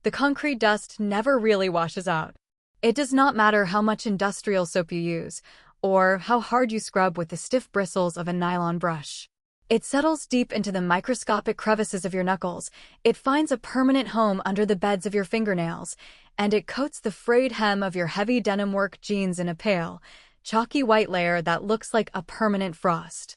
The concrete dust never really washes out. It does not matter how much industrial soap you use, or how hard you scrub with the stiff bristles of a nylon brush. It settles deep into the microscopic crevices of your knuckles, it finds a permanent home under the beds of your fingernails, and it coats the frayed hem of your heavy denim work jeans in a pale, chalky white layer that looks like a permanent frost.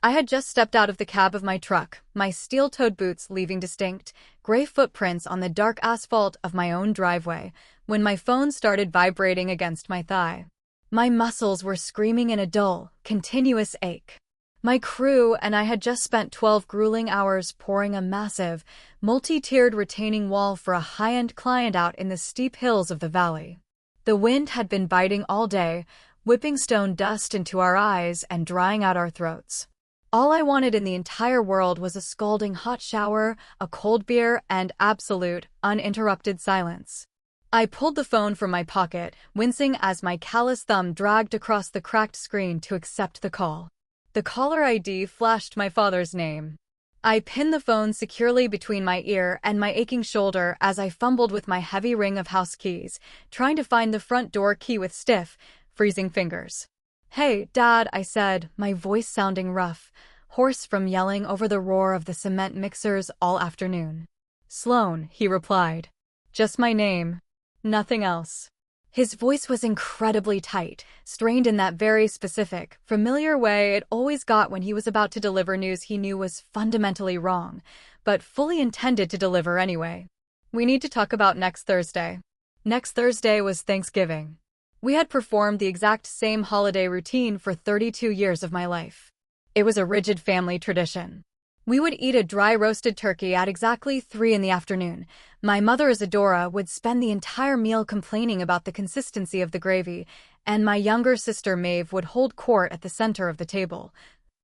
I had just stepped out of the cab of my truck, my steel-toed boots leaving distinct, gray footprints on the dark asphalt of my own driveway, when my phone started vibrating against my thigh. My muscles were screaming in a dull, continuous ache. My crew and I had just spent 12 grueling hours pouring a massive, multi-tiered retaining wall for a high-end client out in the steep hills of the valley. The wind had been biting all day, whipping stone dust into our eyes and drying out our throats. All I wanted in the entire world was a scalding hot shower, a cold beer, and absolute, uninterrupted silence. I pulled the phone from my pocket, wincing as my callous thumb dragged across the cracked screen to accept the call. The caller ID flashed my father's name. I pinned the phone securely between my ear and my aching shoulder as I fumbled with my heavy ring of house keys, trying to find the front door key with stiff, freezing fingers. "Hey, Dad," I said, my voice sounding rough, hoarse from yelling over the roar of the cement mixers all afternoon. "Sloan," he replied. "Just my name. Nothing else." His voice was incredibly tight, strained in that very specific, familiar way it always got when he was about to deliver news he knew was fundamentally wrong, but fully intended to deliver anyway. "We need to talk about next Thursday." Next Thursday was Thanksgiving. We had performed the exact same holiday routine for 32 years of my life. It was a rigid family tradition. We would eat a dry roasted turkey at exactly 3 in the afternoon. My mother, Isadora, would spend the entire meal complaining about the consistency of the gravy, and my younger sister Maeve would hold court at the center of the table,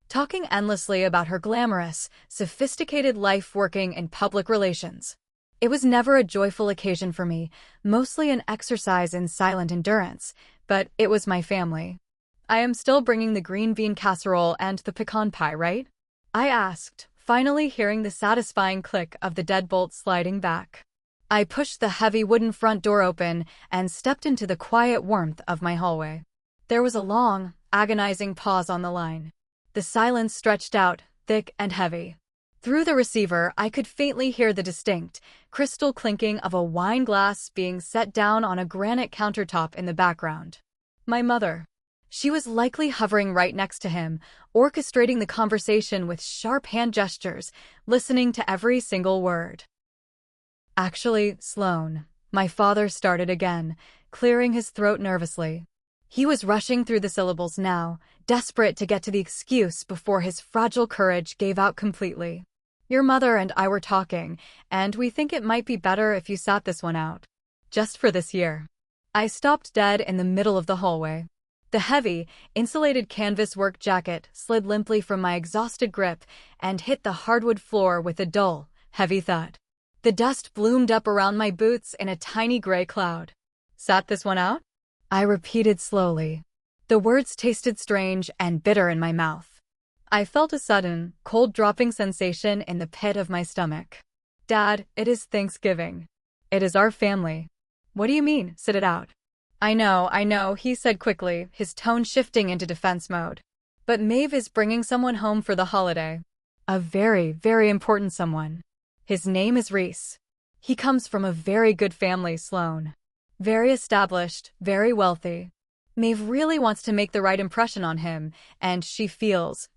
talking endlessly about her glamorous, sophisticated life working in public relations. It was never a joyful occasion for me, mostly an exercise in silent endurance, but it was my family. "I am still bringing the green bean casserole and the pecan pie, right?" I asked, finally hearing the satisfying click of the deadbolt sliding back. I pushed the heavy wooden front door open and stepped into the quiet warmth of my hallway. There was a long, agonizing pause on the line. The silence stretched out, thick and heavy. Through the receiver, I could faintly hear the distinct, crystal clinking of a wine glass being set down on a granite countertop in the background. My mother. She was likely hovering right next to him, orchestrating the conversation with sharp hand gestures, listening to every single word. "Actually, Sloan," my father started again, clearing his throat nervously. He was rushing through the syllables now, desperate to get to the excuse before his fragile courage gave out completely. "Your mother and I were talking, and we think it might be better if you sat this one out. Just for this year." I stopped dead in the middle of the hallway. The heavy, insulated canvas work jacket slid limply from my exhausted grip and hit the hardwood floor with a dull, heavy thud. The dust bloomed up around my boots in a tiny gray cloud. "Sat this one out?" I repeated slowly. The words tasted strange and bitter in my mouth. I felt a sudden, cold-dropping sensation in the pit of my stomach. "Dad, it is Thanksgiving. It is our family." "What do you mean, sit it out?" I know, he said quickly, his tone shifting into defense mode. "But Maeve is bringing someone home for the holiday. A very, very important someone. His name is Reese. He comes from a very good family, Sloan. Very established, very wealthy. Maeve really wants to make the right impression on him, and she feels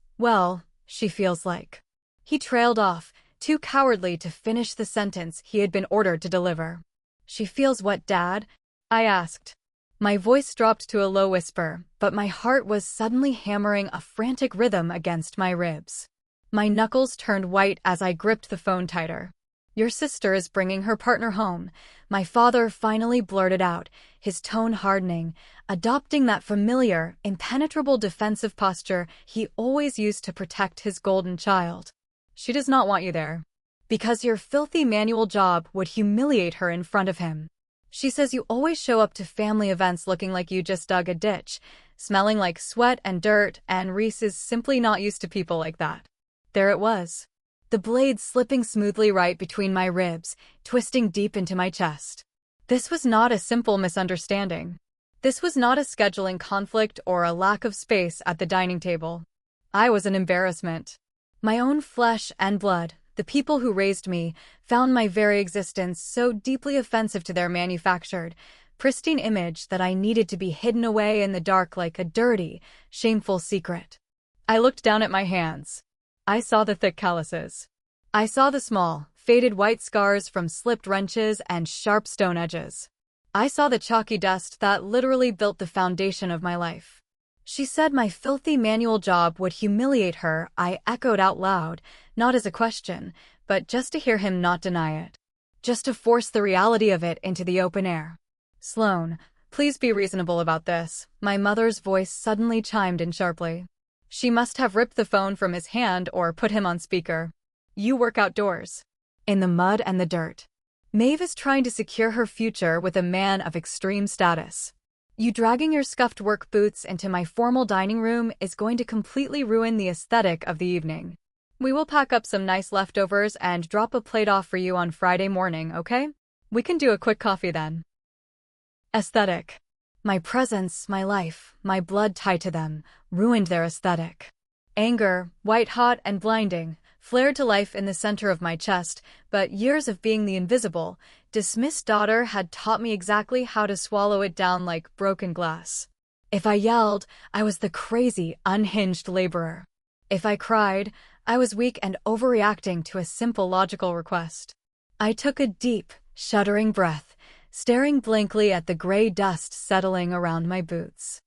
like." He trailed off, too cowardly to finish the sentence he had been ordered to deliver. "She feels what, Dad?" I asked. My voice dropped to a low whisper, but my heart was suddenly hammering a frantic rhythm against my ribs. My knuckles turned white as I gripped the phone tighter. "Your sister is bringing her partner home," my father finally blurted out, his tone hardening, adopting that familiar, impenetrable defensive posture he always used to protect his golden child. "She does not want you there. Because your filthy manual job would humiliate her in front of him. She says you always show up to family events looking like you just dug a ditch, smelling like sweat and dirt, and Reese is simply not used to people like that." There it was. the blade slipping smoothly right between my ribs, twisting deep into my chest. This was not a simple misunderstanding. This was not a scheduling conflict or a lack of space at the dining table. I was an embarrassment. My own flesh and blood, the people who raised me, found my very existence so deeply offensive to their manufactured, pristine image that I needed to be hidden away in the dark like a dirty, shameful secret. I looked down at my hands. I saw the thick calluses. I saw the small, faded white scars from slipped wrenches and sharp stone edges. I saw the chalky dust that literally built the foundation of my life. She said my filthy manual job would humiliate her. I echoed out loud, not as a question, but just to hear him not deny it. Just to force the reality of it into the open air. "Sloan, please be reasonable about this," my mother's voice suddenly chimed in sharply. She must have ripped the phone from his hand or put him on speaker. "You work outdoors. In the mud and the dirt. Maeve is trying to secure her future with a man of extreme status. You dragging your scuffed work boots into my formal dining room is going to completely ruin the aesthetic of the evening. We will pack up some nice leftovers and drop a plate off for you on Friday morning, okay? We can do a quick coffee then." Aesthetic. My presence, my life, my blood tied to them, ruined their aesthetic. Anger, white-hot and blinding, flared to life in the center of my chest, but years of being the invisible, dismissed daughter had taught me exactly how to swallow it down like broken glass. If I yelled, I was the crazy, unhinged laborer. If I cried, I was weak and overreacting to a simple logical request. I took a deep, shuddering breath, staring blankly at the gray dust settling around my boots.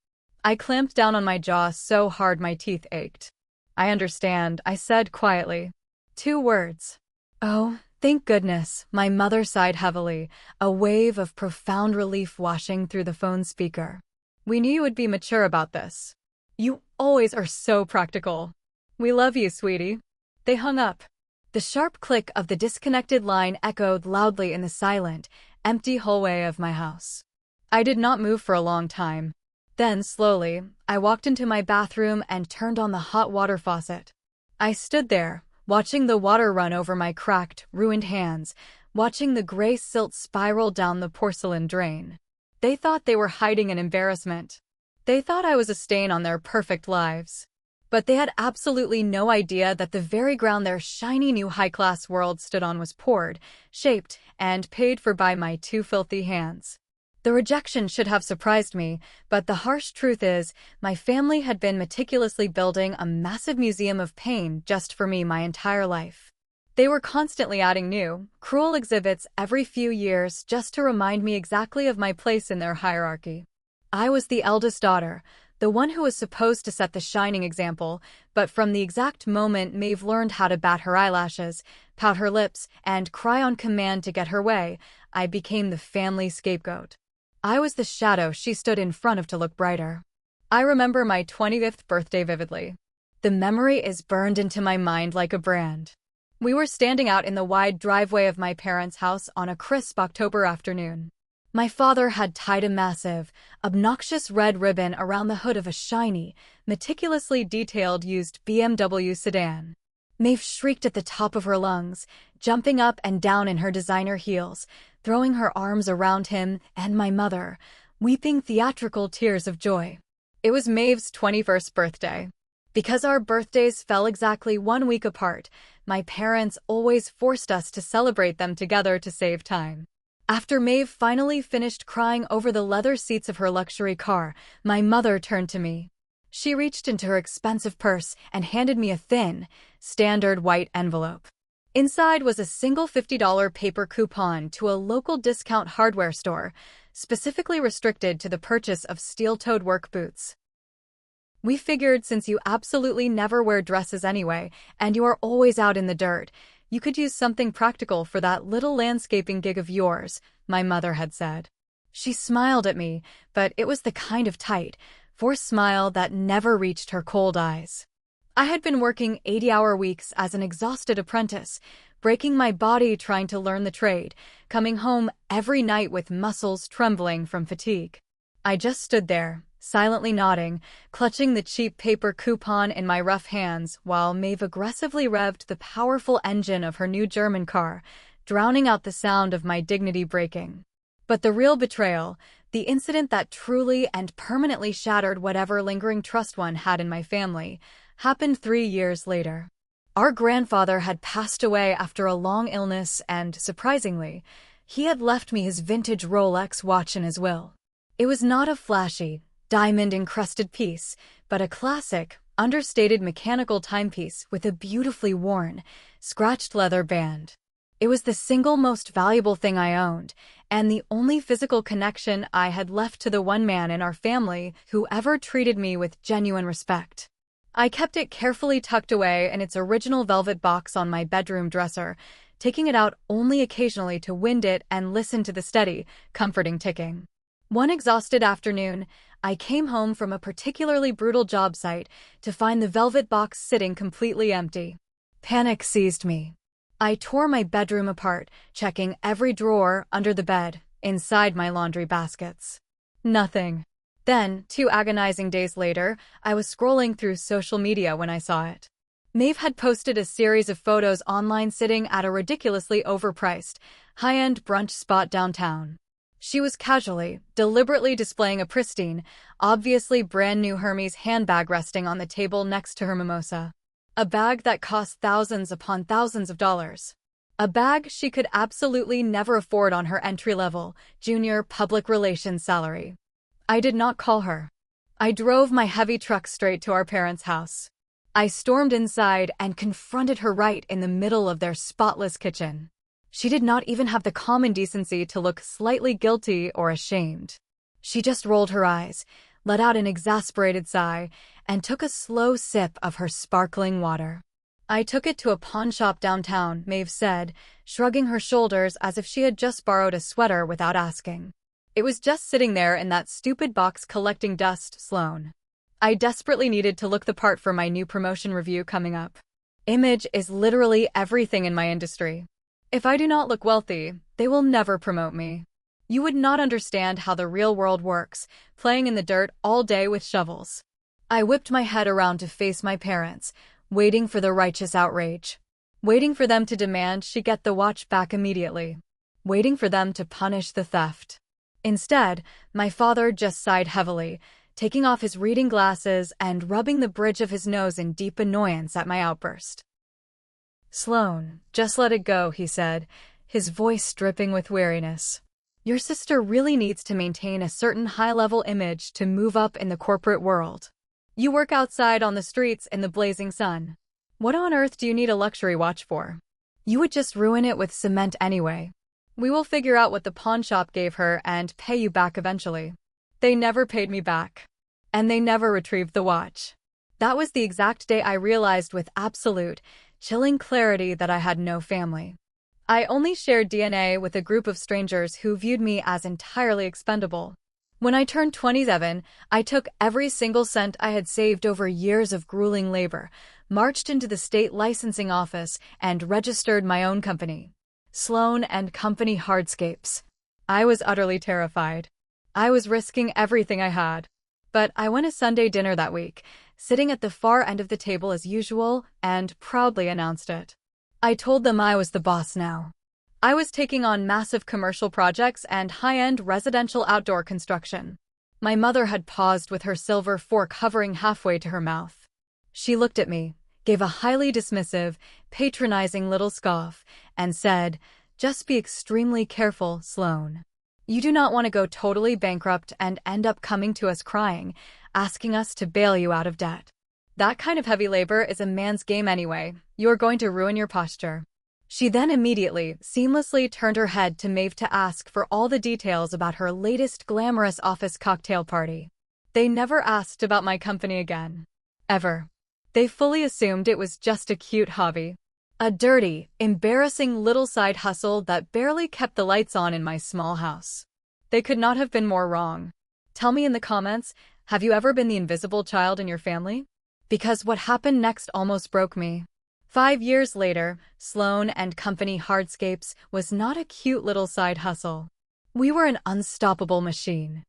I clamped down on my jaw so hard my teeth ached. "I understand," I said quietly. 2 words. "Oh, thank goodness," my mother sighed heavily, a wave of profound relief washing through the phone speaker. "We knew you would be mature about this. You always are so practical. We love you, sweetie." They hung up. The sharp click of the disconnected line echoed loudly in the silent, empty hallway of my house. I did not move for a long time. Then, slowly, I walked into my bathroom and turned on the hot water faucet. I stood there, watching the water run over my cracked, ruined hands, watching the gray silt spiral down the porcelain drain. They thought they were hiding an embarrassment. They thought I was a stain on their perfect lives. But they had absolutely no idea that the very ground their shiny new high-class world stood on was poured, shaped, and paid for by my 2 filthy hands. The rejection should have surprised me, but the harsh truth is, my family had been meticulously building a massive museum of pain just for me my entire life. They were constantly adding new, cruel exhibits every few years just to remind me exactly of my place in their hierarchy. I was the eldest daughter, the one who was supposed to set the shining example, but from the exact moment Maeve learned how to bat her eyelashes, pout her lips, and cry on command to get her way, I became the family scapegoat. I was the shadow she stood in front of to look brighter. I remember my 25th birthday vividly. The memory is burned into my mind like a brand. We were standing out in the wide driveway of my parents' house on a crisp October afternoon. My father had tied a massive, obnoxious red ribbon around the hood of a shiny, meticulously detailed used BMW sedan. Maeve shrieked at the top of her lungs, jumping up and down in her designer heels, throwing her arms around him and my mother, weeping theatrical tears of joy. It was Maeve's 21st birthday. Because our birthdays fell exactly 1 week apart, my parents always forced us to celebrate them together to save time. After Maeve finally finished crying over the leather seats of her luxury car, my mother turned to me. She reached into her expensive purse and handed me a thin, standard white envelope. Inside was a single $50 paper coupon to a local discount hardware store, specifically restricted to the purchase of steel-toed work boots. "We figured since you absolutely never wear dresses anyway, and you are always out in the dirt, you could use something practical for that little landscaping gig of yours," my mother had said. She smiled at me, but it was the kind of tight, forced smile that never reached her cold eyes. I had been working 80-hour weeks as an exhausted apprentice, breaking my body trying to learn the trade, coming home every night with muscles trembling from fatigue. I just stood there, silently nodding, clutching the cheap paper coupon in my rough hands while Maeve aggressively revved the powerful engine of her new German car, drowning out the sound of my dignity breaking. But the real betrayal, the incident that truly and permanently shattered whatever lingering trust one had in my family, happened 3 years later. Our grandfather had passed away after a long illness and, surprisingly, he had left me his vintage Rolex watch in his will. It was not a flashy, diamond-encrusted piece, but a classic, understated mechanical timepiece with a beautifully worn, scratched leather band. It was the single most valuable thing I owned, and the only physical connection I had left to the one man in our family who ever treated me with genuine respect. I kept it carefully tucked away in its original velvet box on my bedroom dresser, taking it out only occasionally to wind it and listen to the steady, comforting ticking. One exhausted afternoon, I came home from a particularly brutal job site to find the velvet box sitting completely empty. Panic seized me. I tore my bedroom apart, checking every drawer, under the bed, inside my laundry baskets. Nothing. Then, 2 agonizing days later, I was scrolling through social media when I saw it. Maeve had posted a series of photos online sitting at a ridiculously overpriced, high-end brunch spot downtown. She was casually, deliberately displaying a pristine, obviously brand-new Hermes handbag resting on the table next to her mimosa. A bag that cost thousands upon thousands of dollars. A bag she could absolutely never afford on her entry-level, junior public relations salary. I did not call her. I drove my heavy truck straight to our parents' house. I stormed inside and confronted her right in the middle of their spotless kitchen. She did not even have the common decency to look slightly guilty or ashamed. She just rolled her eyes, let out an exasperated sigh, and took a slow sip of her sparkling water. I took it to a pawn shop downtown, Maeve said, shrugging her shoulders as if she had just borrowed a sweater without asking. It was just sitting there in that stupid box collecting dust, Sloane. I desperately needed to look the part for my new promotion review coming up. Image is literally everything in my industry. If I do not look wealthy, they will never promote me. You would not understand how the real world works, playing in the dirt all day with shovels. I whipped my head around to face my parents, waiting for the righteous outrage. Waiting for them to demand she get the watch back immediately. Waiting for them to punish the theft. Instead, my father just sighed heavily, taking off his reading glasses and rubbing the bridge of his nose in deep annoyance at my outburst. "Sloane, just let it go," he said, his voice dripping with weariness. "Your sister really needs to maintain a certain high-level image to move up in the corporate world. You work outside on the streets in the blazing sun. What on earth do you need a luxury watch for? You would just ruin it with cement anyway. We will figure out what the pawn shop gave her and pay you back eventually." They never paid me back. And they never retrieved the watch. That was the exact day I realized with absolute, chilling clarity that I had no family. I only shared DNA with a group of strangers who viewed me as entirely expendable. When I turned 27, I took every single cent I had saved over years of grueling labor, marched into the state licensing office, and registered my own company. Sloane and Company Hardscapes. I was utterly terrified. I was risking everything I had. But I went to Sunday dinner that week, sitting at the far end of the table as usual, and proudly announced it. I told them I was the boss now. I was taking on massive commercial projects and high-end residential outdoor construction. My mother had paused with her silver fork hovering halfway to her mouth. She looked at me, gave a highly dismissive, patronizing little scoff, and said, "Just be extremely careful, Sloane. You do not want to go totally bankrupt and end up coming to us crying, asking us to bail you out of debt. That kind of heavy labor is a man's game anyway. You're going to ruin your posture." She then immediately, seamlessly turned her head to Maeve to ask for all the details about her latest glamorous office cocktail party. They never asked about my company again. Ever. They fully assumed it was just a cute hobby. A dirty, embarrassing little side hustle that barely kept the lights on in my small house. They could not have been more wrong. Tell me in the comments, have you ever been the invisible child in your family? Because what happened next almost broke me. 5 years later, Sloane and Company Hardscapes was not a cute little side hustle. We were an unstoppable machine.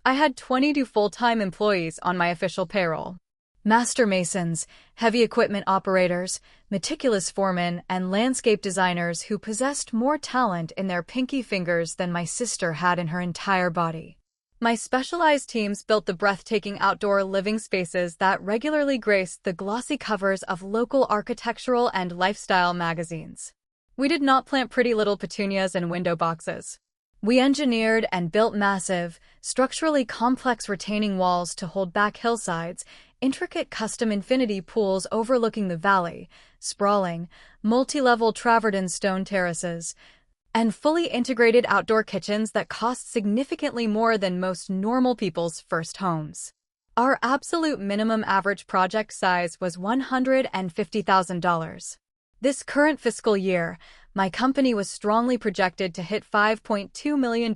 I had 22 full-time employees on my official payroll. Master masons, heavy equipment operators, meticulous foremen, and landscape designers who possessed more talent in their pinky fingers than my sister had in her entire body. My specialized teams built the breathtaking outdoor living spaces that regularly graced the glossy covers of local architectural and lifestyle magazines. We did not plant pretty little petunias in window boxes. We engineered and built massive, structurally complex retaining walls to hold back hillsides, intricate custom infinity pools overlooking the valley, sprawling, multi-level travertine stone terraces, and fully integrated outdoor kitchens that cost significantly more than most normal people's first homes. Our absolute minimum average project size was $150,000. This current fiscal year, my company was strongly projected to hit $5.2 million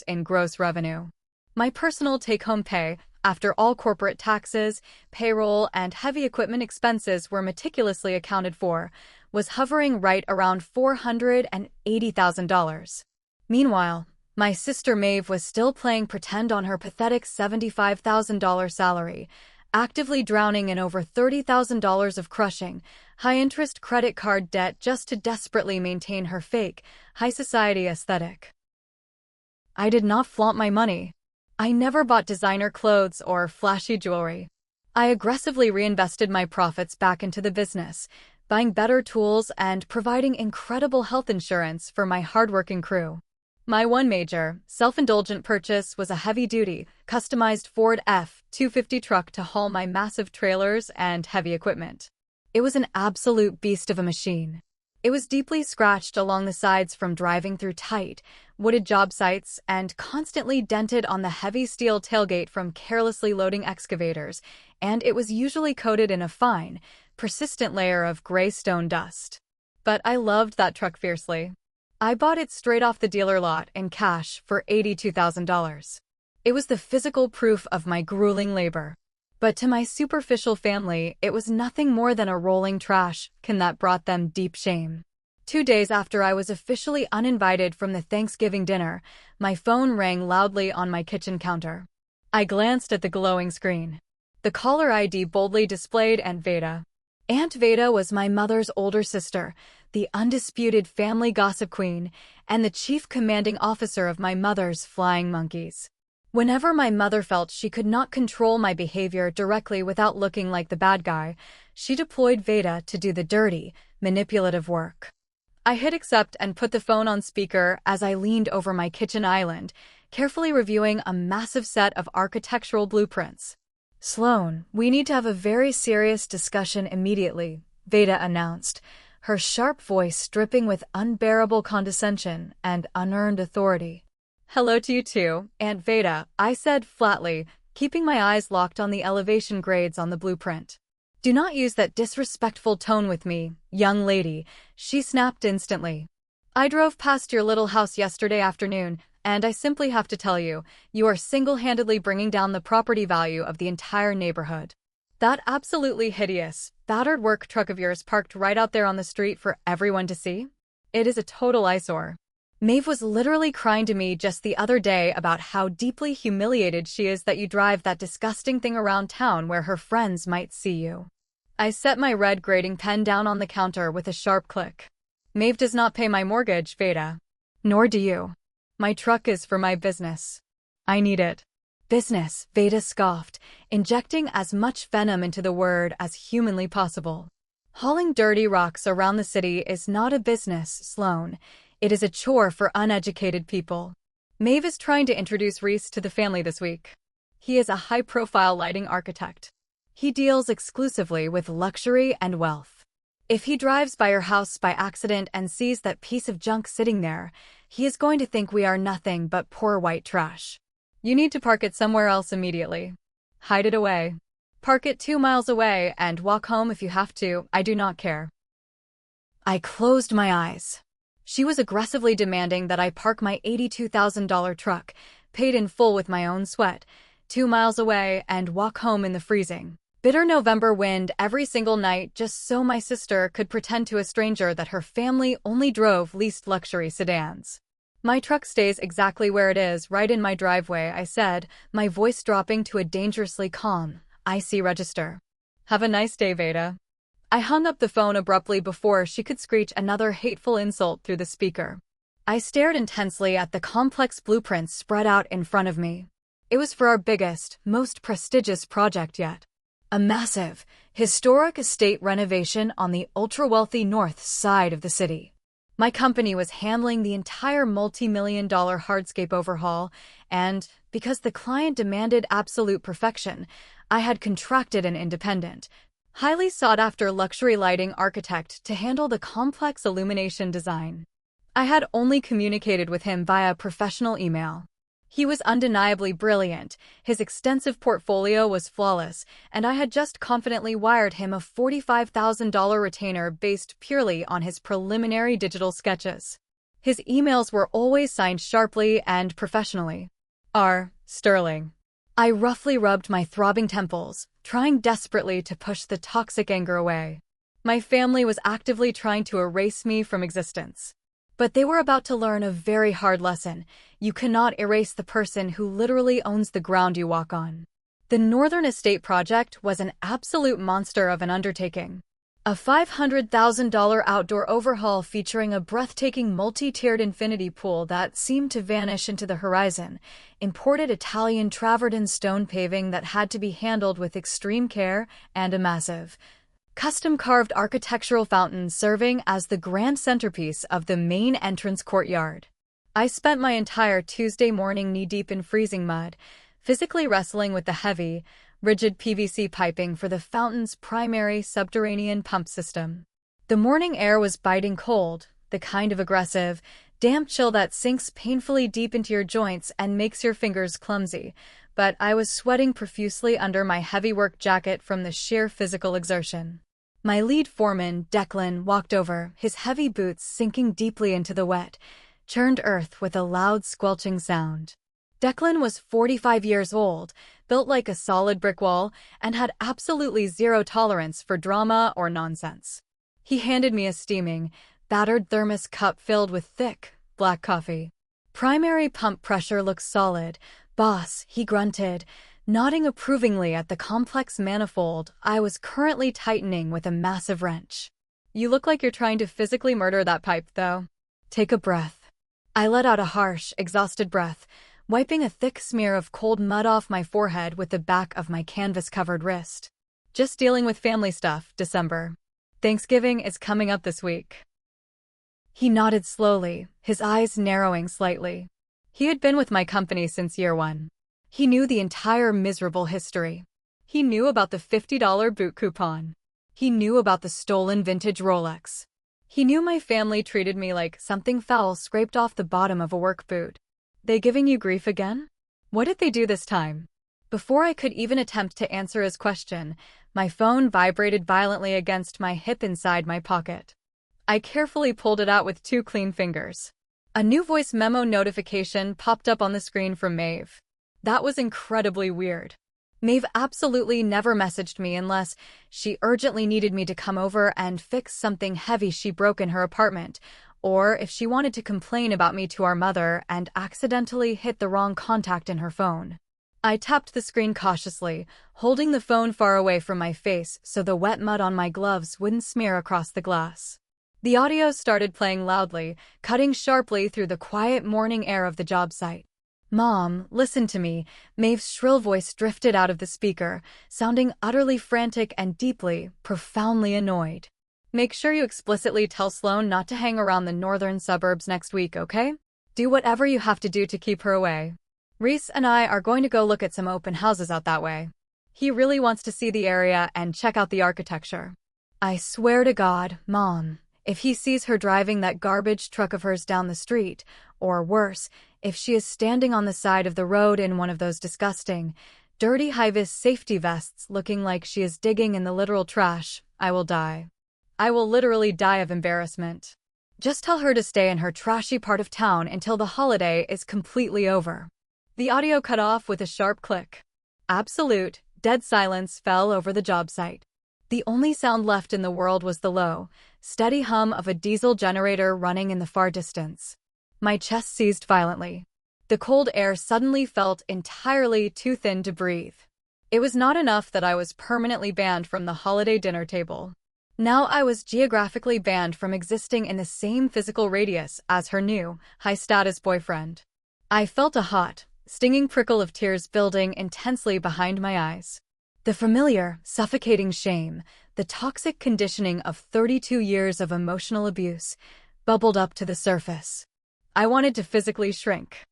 in gross revenue. My personal take-home pay, after all corporate taxes, payroll, and heavy equipment expenses were meticulously accounted for, was hovering right around $480,000. Meanwhile, my sister Maeve was still playing pretend on her pathetic $75,000 salary, actively drowning in over $30,000 of crushing, high-interest credit card debt just to desperately maintain her fake, high-society aesthetic. I did not flaunt my money. I never bought designer clothes or flashy jewelry. I aggressively reinvested my profits back into the business, buying better tools and providing incredible health insurance for my hardworking crew. My one major, self-indulgent purchase was a heavy-duty, customized Ford F-250 truck to haul my massive trailers and heavy equipment. It was an absolute beast of a machine. It was deeply scratched along the sides from driving through tight, wooded job sites and constantly dented on the heavy steel tailgate from carelessly loading excavators, and it was usually coated in a fine, persistent layer of gray stone dust. But I loved that truck fiercely. I bought it straight off the dealer lot in cash for $82,000. It was the physical proof of my grueling labor. But to my superficial family, it was nothing more than a rolling trash can that brought them deep shame. 2 days after I was officially uninvited from the Thanksgiving dinner, my phone rang loudly on my kitchen counter. I glanced at the glowing screen. The caller ID boldly displayed Aunt Veda. Aunt Veda was my mother's older sister, the undisputed family gossip queen, and the chief commanding officer of my mother's flying monkeys. Whenever my mother felt she could not control my behavior directly without looking like the bad guy, she deployed Veda to do the dirty, manipulative work. I hit accept and put the phone on speaker as I leaned over my kitchen island, carefully reviewing a massive set of architectural blueprints. "Sloan, we need to have a very serious discussion immediately," Veda announced, her sharp voice dripping with unbearable condescension and unearned authority. "Hello to you too, Aunt Veda," I said flatly, keeping my eyes locked on the elevation grades on the blueprint. "Do not use that disrespectful tone with me, young lady," she snapped instantly. "I drove past your little house yesterday afternoon, and I simply have to tell you, you are single-handedly bringing down the property value of the entire neighborhood. That absolutely hideous, battered work truck of yours parked right out there on the street for everyone to see? It is a total eyesore." Maeve was literally crying to me just the other day about how deeply humiliated she is that you drive that disgusting thing around town where her friends might see you. I set my red grading pen down on the counter with a sharp click. "Maeve does not pay my mortgage, Veda. Nor do you. My truck is for my business. I need it." "Business," Veda scoffed, injecting as much venom into the word as humanly possible. "Hauling dirty rocks around the city is not a business, Sloan. It is a chore for uneducated people." Maeve is trying to introduce Reese to the family this week. He is a high-profile lighting architect. He deals exclusively with luxury and wealth. If he drives by your house by accident and sees that piece of junk sitting there, he is going to think we are nothing but poor white trash. You need to park it somewhere else immediately. Hide it away. Park it 2 miles away and walk home if you have to, I do not care. I closed my eyes. She was aggressively demanding that I park my $82,000 truck, paid in full with my own sweat, 2 miles away and walk home in the freezing, bitter November wind every single night just so my sister could pretend to a stranger that her family only drove least luxury sedans. My truck stays exactly where it is, right in my driveway, I said, my voice dropping to a dangerously calm, icy register. Have a nice day, Veda. I hung up the phone abruptly before she could screech another hateful insult through the speaker. I stared intensely at the complex blueprints spread out in front of me. It was for our biggest, most prestigious project yet. A massive, historic estate renovation on the ultra-wealthy north side of the city. My company was handling the entire multi-million-dollar hardscape overhaul, and, because the client demanded absolute perfection, I had contracted an independent, highly sought-after luxury lighting architect to handle the complex illumination design. I had only communicated with him via professional email. He was undeniably brilliant, his extensive portfolio was flawless, and I had just confidently wired him a $45,000 retainer based purely on his preliminary digital sketches. His emails were always signed sharply and professionally. R. Sterling. I roughly rubbed my throbbing temples, trying desperately to push the toxic anger away. My family was actively trying to erase me from existence. But they were about to learn a very hard lesson. You cannot erase the person who literally owns the ground you walk on. The Northern Estate project was an absolute monster of an undertaking. A $500,000 outdoor overhaul featuring a breathtaking multi-tiered infinity pool that seemed to vanish into the horizon, imported Italian travertine stone paving that had to be handled with extreme care, and a massive, custom-carved architectural fountain serving as the grand centerpiece of the main entrance courtyard. I spent my entire Tuesday morning knee-deep in freezing mud, physically wrestling with the heavy, rigid PVC piping for the fountain's primary subterranean pump system. The morning air was biting cold, the kind of aggressive, damp chill that sinks painfully deep into your joints and makes your fingers clumsy, but I was sweating profusely under my heavy work jacket from the sheer physical exertion. My lead foreman, Declan, walked over, his heavy boots sinking deeply into the wet, churned earth with a loud squelching sound. Declan was 45 years old, built like a solid brick wall, and had absolutely zero tolerance for drama or nonsense. He handed me a steaming, battered thermos cup filled with thick, black coffee. Primary pump pressure looks solid, boss, he grunted, nodding approvingly at the complex manifold I was currently tightening with a massive wrench. You look like you're trying to physically murder that pipe, though. Take a breath. I let out a harsh, exhausted breath, wiping a thick smear of cold mud off my forehead with the back of my canvas-covered wrist. Just dealing with family stuff, December. Thanksgiving is coming up this week. He nodded slowly, his eyes narrowing slightly. He had been with my company since year one. He knew the entire miserable history. He knew about the $50 boot coupon. He knew about the stolen vintage Rolex. He knew my family treated me like something foul scraped off the bottom of a work boot. They giving you grief again? What did they do this time? Before I could even attempt to answer his question, my phone vibrated violently against my hip inside my pocket. I carefully pulled it out with 2 clean fingers. A new voice memo notification popped up on the screen from Maeve. That was incredibly weird. Maeve absolutely never messaged me unless she urgently needed me to come over and fix something heavy she broke in her apartment, or if she wanted to complain about me to our mother and accidentally hit the wrong contact in her phone. I tapped the screen cautiously, holding the phone far away from my face so the wet mud on my gloves wouldn't smear across the glass. The audio started playing loudly, cutting sharply through the quiet morning air of the job site. Mom, listen to me, Maeve's shrill voice drifted out of the speaker, sounding utterly frantic and deeply, profoundly annoyed. Make sure you explicitly tell Sloane not to hang around the northern suburbs next week, okay? Do whatever you have to do to keep her away. Reese and I are going to go look at some open houses out that way. He really wants to see the area and check out the architecture. I swear to God, Mom, if he sees her driving that garbage truck of hers down the street, or worse, if she is standing on the side of the road in one of those disgusting, dirty high-vis safety vests looking like she is digging in the literal trash, I will die. I will literally die of embarrassment. Just tell her to stay in her trashy part of town until the holiday is completely over. The audio cut off with a sharp click. Absolute, dead silence fell over the job site. The only sound left in the world was the low, steady hum of a diesel generator running in the far distance. My chest seized violently. The cold air suddenly felt entirely too thin to breathe. It was not enough that I was permanently banned from the holiday dinner table. Now I was geographically banned from existing in the same physical radius as her new, high-status boyfriend. I felt a hot, stinging prickle of tears building intensely behind my eyes. The familiar, suffocating shame, the toxic conditioning of 32 years of emotional abuse, bubbled up to the surface. I wanted to physically shrink.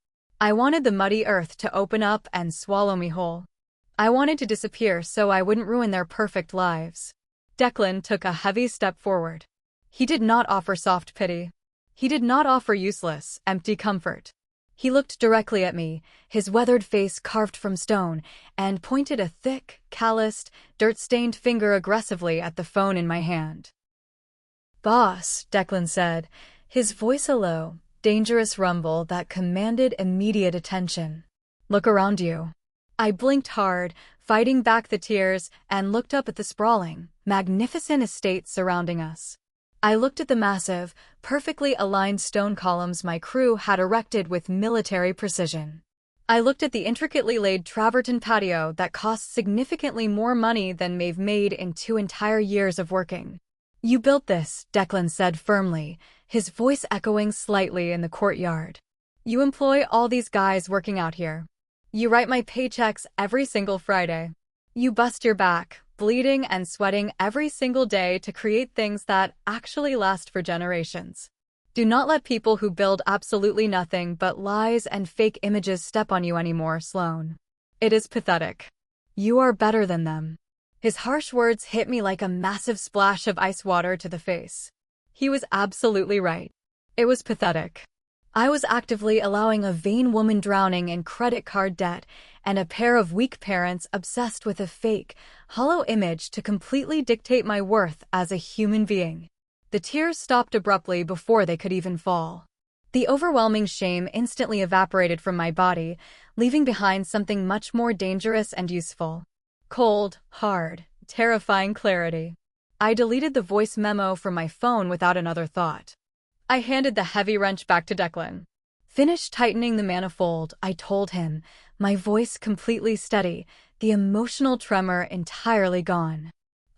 I wanted the muddy earth to open up and swallow me whole. I wanted to disappear so I wouldn't ruin their perfect lives. Declan took a heavy step forward. He did not offer soft pity. He did not offer useless, empty comfort. He looked directly at me, his weathered face carved from stone, and pointed a thick, calloused, dirt-stained finger aggressively at the phone in my hand. "Boss," Declan said, his voice a low, dangerous rumble that commanded immediate attention. "Look around you." I blinked hard, fighting back the tears, and looked up at the sprawling, magnificent estate surrounding us. I looked at the massive, perfectly aligned stone columns my crew had erected with military precision. I looked at the intricately laid travertine patio that cost significantly more money than they've made in 2 entire years of working. "You built this," Declan said firmly, his voice echoing slightly in the courtyard. "You employ all these guys working out here. You write my paychecks every single Friday. You bust your back, bleeding and sweating every single day to create things that actually last for generations. Do not let people who build absolutely nothing but lies and fake images step on you anymore, Sloan. It is pathetic. You are better than them." His harsh words hit me like a massive splash of ice water to the face. He was absolutely right. It was pathetic. I was actively allowing a vain woman drowning in credit card debt and a pair of weak parents obsessed with a fake, hollow image to completely dictate my worth as a human being. The tears stopped abruptly before they could even fall. The overwhelming shame instantly evaporated from my body, leaving behind something much more dangerous and useful. Cold, hard, terrifying clarity. I deleted the voice memo from my phone without another thought. I handed the heavy wrench back to Declan. "Finish tightening the manifold," I told him, my voice completely steady, the emotional tremor entirely gone.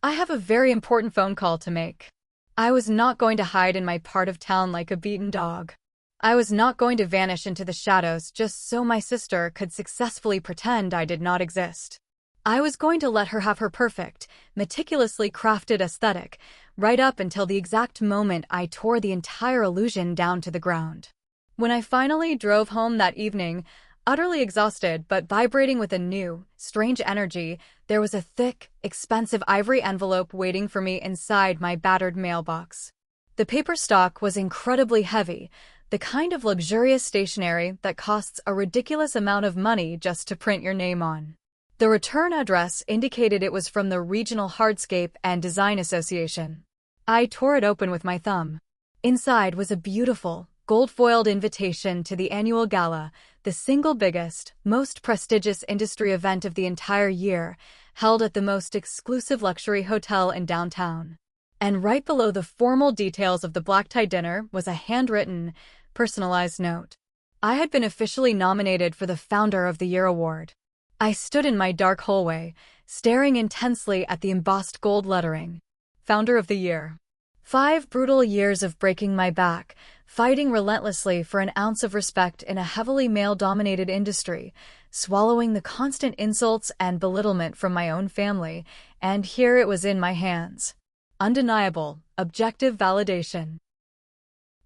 "I have a very important phone call to make." I was not going to hide in my part of town like a beaten dog. I was not going to vanish into the shadows just so my sister could successfully pretend I did not exist. I was going to let her have her perfect, meticulously crafted aesthetic, right up until the exact moment I tore the entire illusion down to the ground. When I finally drove home that evening, utterly exhausted but vibrating with a new, strange energy, there was a thick, expensive ivory envelope waiting for me inside my battered mailbox. The paper stock was incredibly heavy, the kind of luxurious stationery that costs a ridiculous amount of money just to print your name on. The return address indicated it was from the Regional Hardscape and Design Association. I tore it open with my thumb. Inside was a beautiful, gold-foiled invitation to the annual gala, the single biggest, most prestigious industry event of the entire year, held at the most exclusive luxury hotel in downtown. And right below the formal details of the black-tie dinner was a handwritten, personalized note. I had been officially nominated for the Founder of the Year award. I stood in my dark hallway, staring intensely at the embossed gold lettering. Founder of the Year. 5 brutal years of breaking my back, fighting relentlessly for an ounce of respect in a heavily male-dominated industry, swallowing the constant insults and belittlement from my own family, and here it was in my hands. Undeniable, objective validation.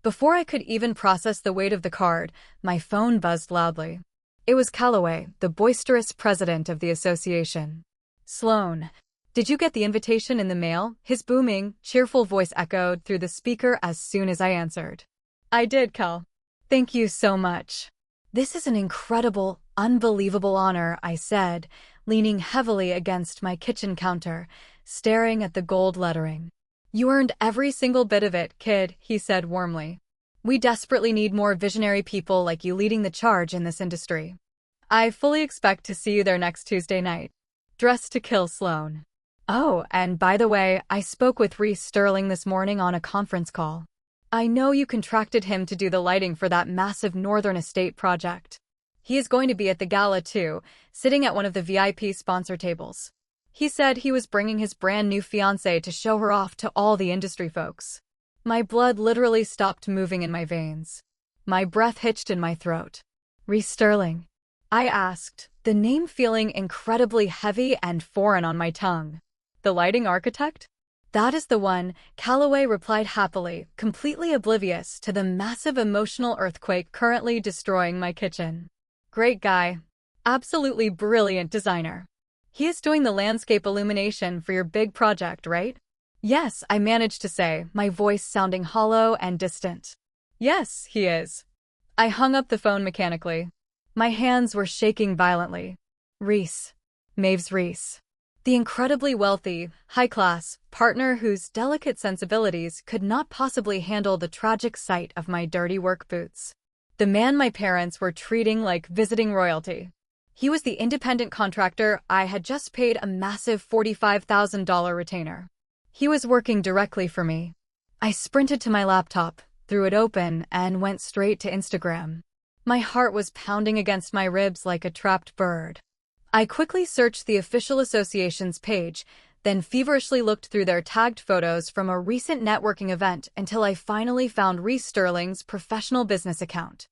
Before I could even process the weight of the card, my phone buzzed loudly. It was Calloway, the boisterous president of the association. "Sloan, did you get the invitation in the mail?" His booming, cheerful voice echoed through the speaker as soon as I answered. "I did, Cal. Thank you so much." "This is an incredible, unbelievable honor," I said, leaning heavily against my kitchen counter, staring at the gold lettering. "You earned every single bit of it, kid," he said warmly. "We desperately need more visionary people like you leading the charge in this industry. I fully expect to see you there next Tuesday night. Dressed to kill, Sloan." "Oh, and by the way, I spoke with Reese Sterling this morning on a conference call." I know you contracted him to do the lighting for that massive northern estate project. He is going to be at the gala too, sitting at one of the VIP sponsor tables. He said he was bringing his brand new fiancée to show her off to all the industry folks. My blood literally stopped moving in my veins. My breath hitched in my throat. Reese Sterling? I asked, the name feeling incredibly heavy and foreign on my tongue. The lighting architect? That is the one, Calloway replied happily, completely oblivious to the massive emotional earthquake currently destroying my kitchen. Great guy. Absolutely brilliant designer. He is doing the landscape illumination for your big project, right? Yes, I managed to say, my voice sounding hollow and distant. Yes, he is. I hung up the phone mechanically. My hands were shaking violently. Reese. Maves Reese. The incredibly wealthy, high-class partner whose delicate sensibilities could not possibly handle the tragic sight of my dirty work boots. The man my parents were treating like visiting royalty. He was the independent contractor I had just paid a massive $45,000 retainer. He was working directly for me. I sprinted to my laptop, threw it open, and went straight to Instagram. My heart was pounding against my ribs like a trapped bird. I quickly searched the official association's page, then feverishly looked through their tagged photos from a recent networking event until I finally found Reese Sterling's professional business account.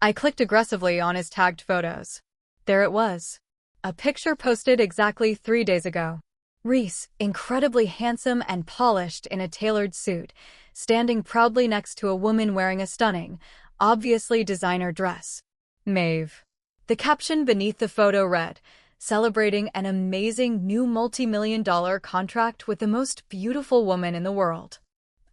I clicked aggressively on his tagged photos. There it was. A picture posted exactly 3 days ago. Reese, incredibly handsome and polished in a tailored suit, standing proudly next to a woman wearing a stunning, obviously designer dress. Maeve. The caption beneath the photo read, celebrating an amazing new multi-million-dollar contract with the most beautiful woman in the world.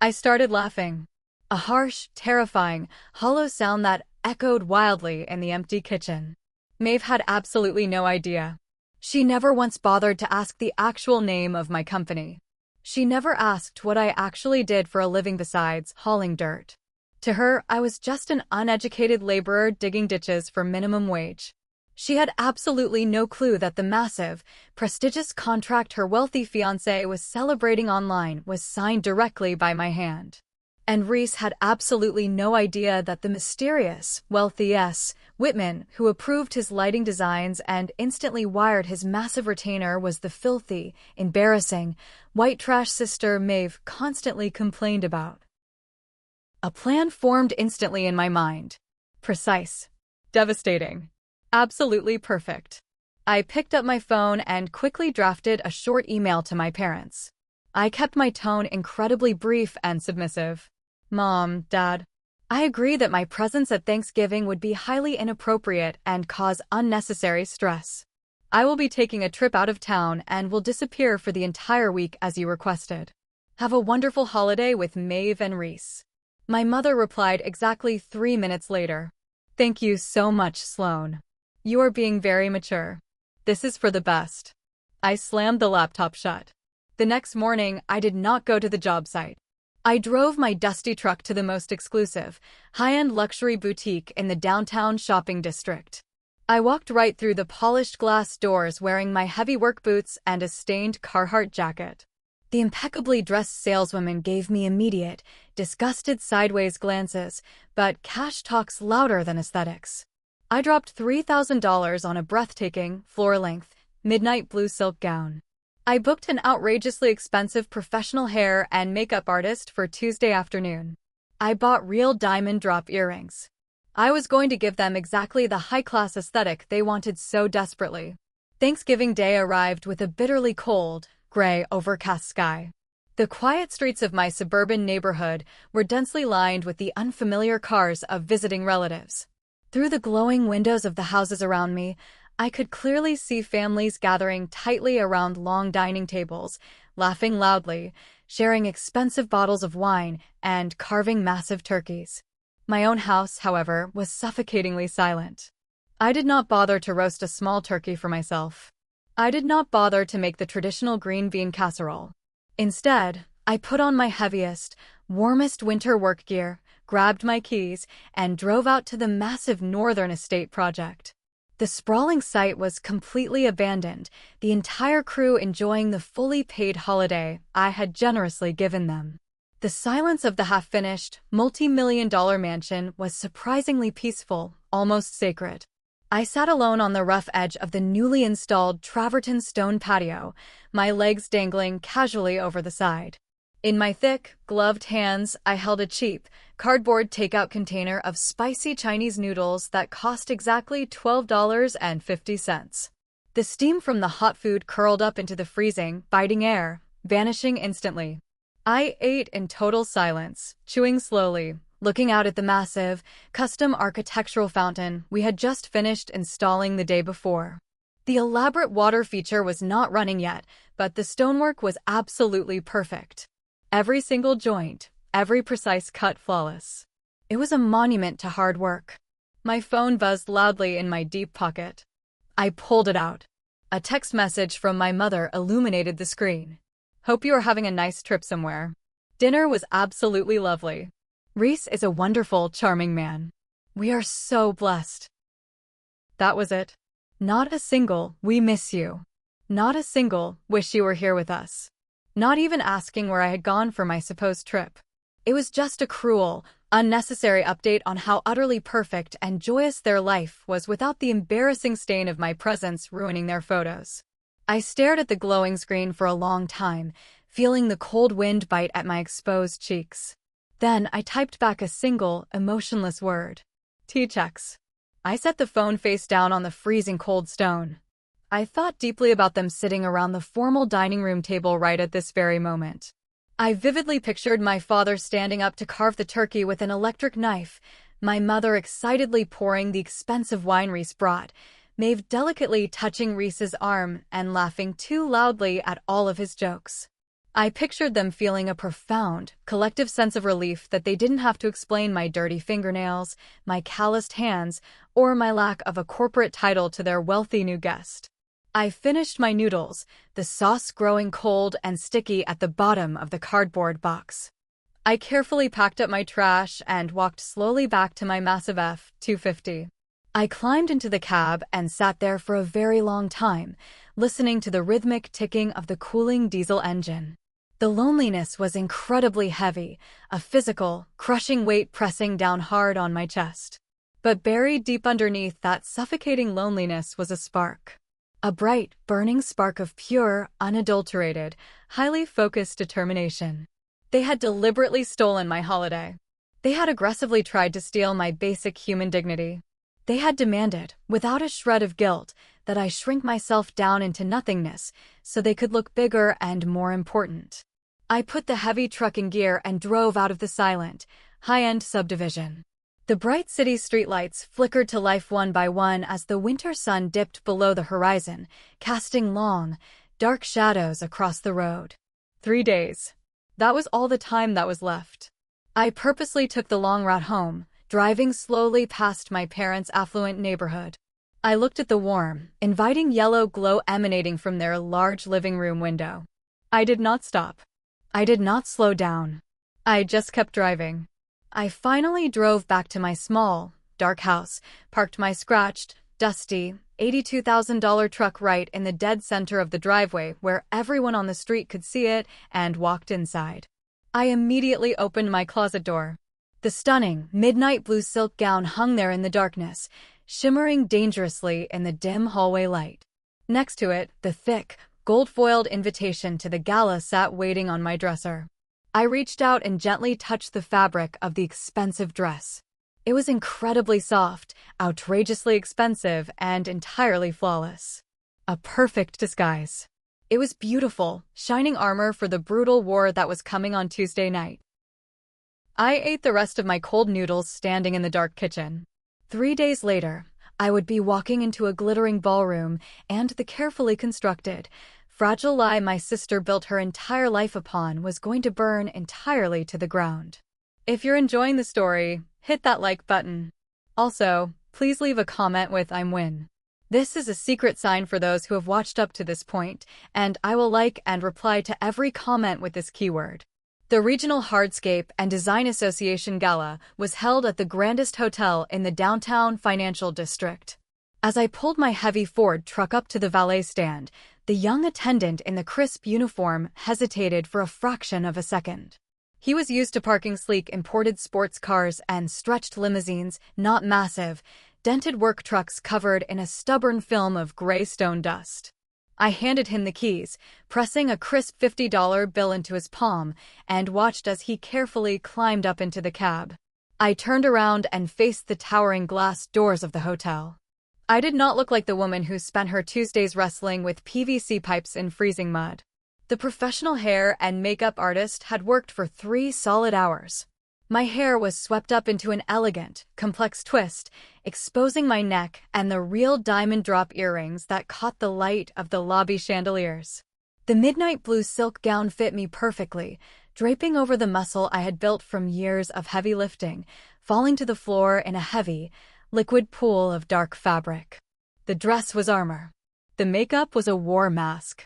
I started laughing. A harsh, terrifying, hollow sound that echoed wildly in the empty kitchen. Maeve had absolutely no idea. She never once bothered to ask the actual name of my company. She never asked what I actually did for a living besides hauling dirt. To her, I was just an uneducated laborer digging ditches for minimum wage. She had absolutely no clue that the massive, prestigious contract her wealthy fiancé was celebrating online was signed directly by my hand. And Reese had absolutely no idea that the mysterious, wealthy S. Whitman, who approved his lighting designs and instantly wired his massive retainer, was the filthy, embarrassing, white trash sister Maeve constantly complained about. A plan formed instantly in my mind. Precise. Devastating. Absolutely perfect. I picked up my phone and quickly drafted a short email to my parents. I kept my tone incredibly brief and submissive. Mom, Dad, I agree that my presence at Thanksgiving would be highly inappropriate and cause unnecessary stress. I will be taking a trip out of town and will disappear for the entire week as you requested. Have a wonderful holiday with Maeve and Reese. My mother replied exactly 3 minutes later. Thank you so much, Sloan. You are being very mature. This is for the best. I slammed the laptop shut. The next morning, I did not go to the job site. I drove my dusty truck to the most exclusive, high-end luxury boutique in the downtown shopping district. I walked right through the polished glass doors wearing my heavy work boots and a stained Carhartt jacket. The impeccably dressed saleswoman gave me immediate, disgusted sideways glances, but cash talks louder than aesthetics. I dropped $3,000 on a breathtaking, floor-length, midnight blue silk gown. I booked an outrageously expensive professional hair and makeup artist for Tuesday afternoon. I bought real diamond drop earrings. I was going to give them exactly the high-class aesthetic they wanted so desperately. Thanksgiving Day arrived with a bitterly cold, gray, overcast sky. The quiet streets of my suburban neighborhood were densely lined with the unfamiliar cars of visiting relatives. Through the glowing windows of the houses around me, I could clearly see families gathering tightly around long dining tables, laughing loudly, sharing expensive bottles of wine, and carving massive turkeys. My own house, however, was suffocatingly silent. I did not bother to roast a small turkey for myself. I did not bother to make the traditional green bean casserole. Instead, I put on my heaviest, warmest winter work gear, grabbed my keys, and drove out to the massive northern estate project. The sprawling site was completely abandoned, the entire crew enjoying the fully paid holiday I had generously given them. The silence of the half-finished, multi-million-dollar mansion was surprisingly peaceful, almost sacred. I sat alone on the rough edge of the newly installed travertine stone patio, my legs dangling casually over the side. In my thick, gloved hands, I held a cheap, cardboard takeout container of spicy Chinese noodles that cost exactly $12.50. The steam from the hot food curled up into the freezing, biting air, vanishing instantly. I ate in total silence, chewing slowly, looking out at the massive, custom architectural fountain we had just finished installing the day before. The elaborate water feature was not running yet, but the stonework was absolutely perfect. Every single joint, every precise cut flawless. It was a monument to hard work. My phone buzzed loudly in my deep pocket. I pulled it out. A text message from my mother illuminated the screen. Hope you are having a nice trip somewhere. Dinner was absolutely lovely. Reese is a wonderful, charming man. We are so blessed. That was it. Not a single, we miss you. Not a single, wish you were here with us. Not even asking where I had gone for my supposed trip. It was just a cruel, unnecessary update on how utterly perfect and joyous their life was without the embarrassing stain of my presence ruining their photos. I stared at the glowing screen for a long time, feeling the cold wind bite at my exposed cheeks. Then I typed back a single, emotionless word. T-checks. I set the phone face down on the freezing cold stone. I thought deeply about them sitting around the formal dining room table right at this very moment. I vividly pictured my father standing up to carve the turkey with an electric knife, my mother excitedly pouring the expensive wine Reese brought, Maeve delicately touching Reese's arm and laughing too loudly at all of his jokes. I pictured them feeling a profound, collective sense of relief that they didn't have to explain my dirty fingernails, my calloused hands, or my lack of a corporate title to their wealthy new guest. I finished my noodles, the sauce growing cold and sticky at the bottom of the cardboard box. I carefully packed up my trash and walked slowly back to my massive F-250. I climbed into the cab and sat there for a very long time, listening to the rhythmic ticking of the cooling diesel engine. The loneliness was incredibly heavy, a physical, crushing weight pressing down hard on my chest. But buried deep underneath that suffocating loneliness was a spark. A bright, burning spark of pure, unadulterated, highly focused determination. They had deliberately stolen my holiday. They had aggressively tried to steal my basic human dignity. They had demanded, without a shred of guilt, that I shrink myself down into nothingness so they could look bigger and more important. I put the heavy truck in gear and drove out of the silent, high-end subdivision. The bright city streetlights flickered to life one by one as the winter sun dipped below the horizon, casting long, dark shadows across the road. 3 days. That was all the time that was left. I purposely took the long route home, driving slowly past my parents' affluent neighborhood. I looked at the warm, inviting yellow glow emanating from their large living room window. I did not stop. I did not slow down. I just kept driving. I finally drove back to my small, dark house, parked my scratched, dusty, $82,000 truck right in the dead center of the driveway where everyone on the street could see it, and walked inside. I immediately opened my closet door. The stunning, midnight blue silk gown hung there in the darkness, shimmering dangerously in the dim hallway light. Next to it, the thick, gold-foiled invitation to the gala sat waiting on my dresser. I reached out and gently touched the fabric of the expensive dress. It was incredibly soft, outrageously expensive, and entirely flawless. A perfect disguise. It was beautiful, shining armor for the brutal war that was coming on Tuesday night. I ate the rest of my cold noodles standing in the dark kitchen. 3 days later, I would be walking into a glittering ballroom, and the carefully constructed, fragile lie my sister built her entire life upon was going to burn entirely to the ground. If you're enjoying the story, hit that like button. Also, please leave a comment with "I'm win." This is a secret sign for those who have watched up to this point, and I will like and reply to every comment with this keyword. The Regional Hardscape and Design Association Gala was held at the grandest hotel in the downtown financial district. As I pulled my heavy Ford truck up to the valet stand, the young attendant in the crisp uniform hesitated for a fraction of a second. He was used to parking sleek imported sports cars and stretched limousines, not massive, dented work trucks covered in a stubborn film of gray stone dust. I handed him the keys, pressing a crisp $50 bill into his palm, and watched as he carefully climbed up into the cab. I turned around and faced the towering glass doors of the hotel. I did not look like the woman who spent her Tuesdays wrestling with PVC pipes in freezing mud. The professional hair and makeup artist had worked for 3 solid hours. My hair was swept up into an elegant, complex twist, exposing my neck and the real diamond drop earrings that caught the light of the lobby chandeliers. The midnight blue silk gown fit me perfectly, draping over the muscle I had built from years of heavy lifting, falling to the floor in a heavy, liquid pool of dark fabric. The dress was armor. The makeup was a war mask.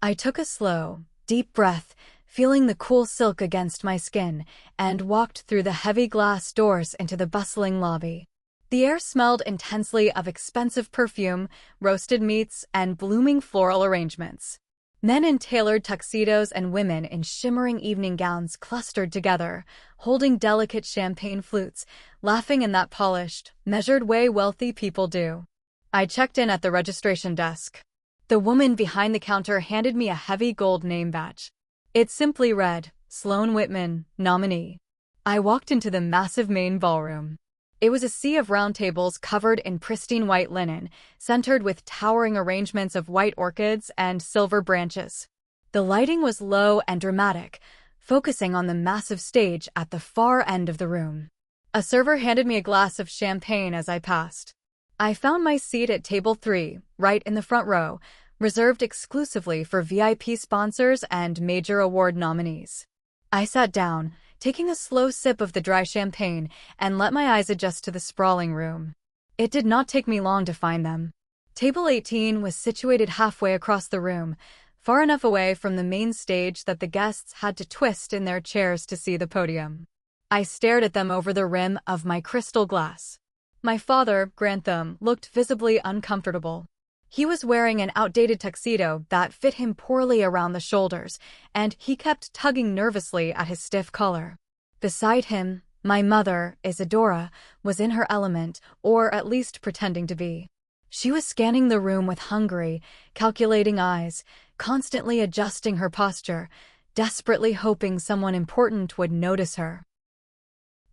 I took a slow, deep breath, feeling the cool silk against my skin, and walked through the heavy glass doors into the bustling lobby. The air smelled intensely of expensive perfume, roasted meats, and blooming floral arrangements. Men in tailored tuxedos and women in shimmering evening gowns clustered together, holding delicate champagne flutes, laughing in that polished, measured way wealthy people do. I checked in at the registration desk. The woman behind the counter handed me a heavy gold name badge. It simply read, Sloan Whitman, nominee. I walked into the massive main ballroom. It was a sea of round tables covered in pristine white linen, centered with towering arrangements of white orchids and silver branches. The lighting was low and dramatic, focusing on the massive stage at the far end of the room. A server handed me a glass of champagne as I passed. I found my seat at table 3, right in the front row, reserved exclusively for VIP sponsors and major award nominees. I sat down, taking a slow sip of the dry champagne, and let my eyes adjust to the sprawling room. It did not take me long to find them. Table 18 was situated halfway across the room, far enough away from the main stage that the guests had to twist in their chairs to see the podium. I stared at them over the rim of my crystal glass. My father, Grantham, looked visibly uncomfortable. He was wearing an outdated tuxedo that fit him poorly around the shoulders, and he kept tugging nervously at his stiff collar. Beside him, my mother, Isadora, was in her element, or at least pretending to be. She was scanning the room with hungry, calculating eyes, constantly adjusting her posture, desperately hoping someone important would notice her.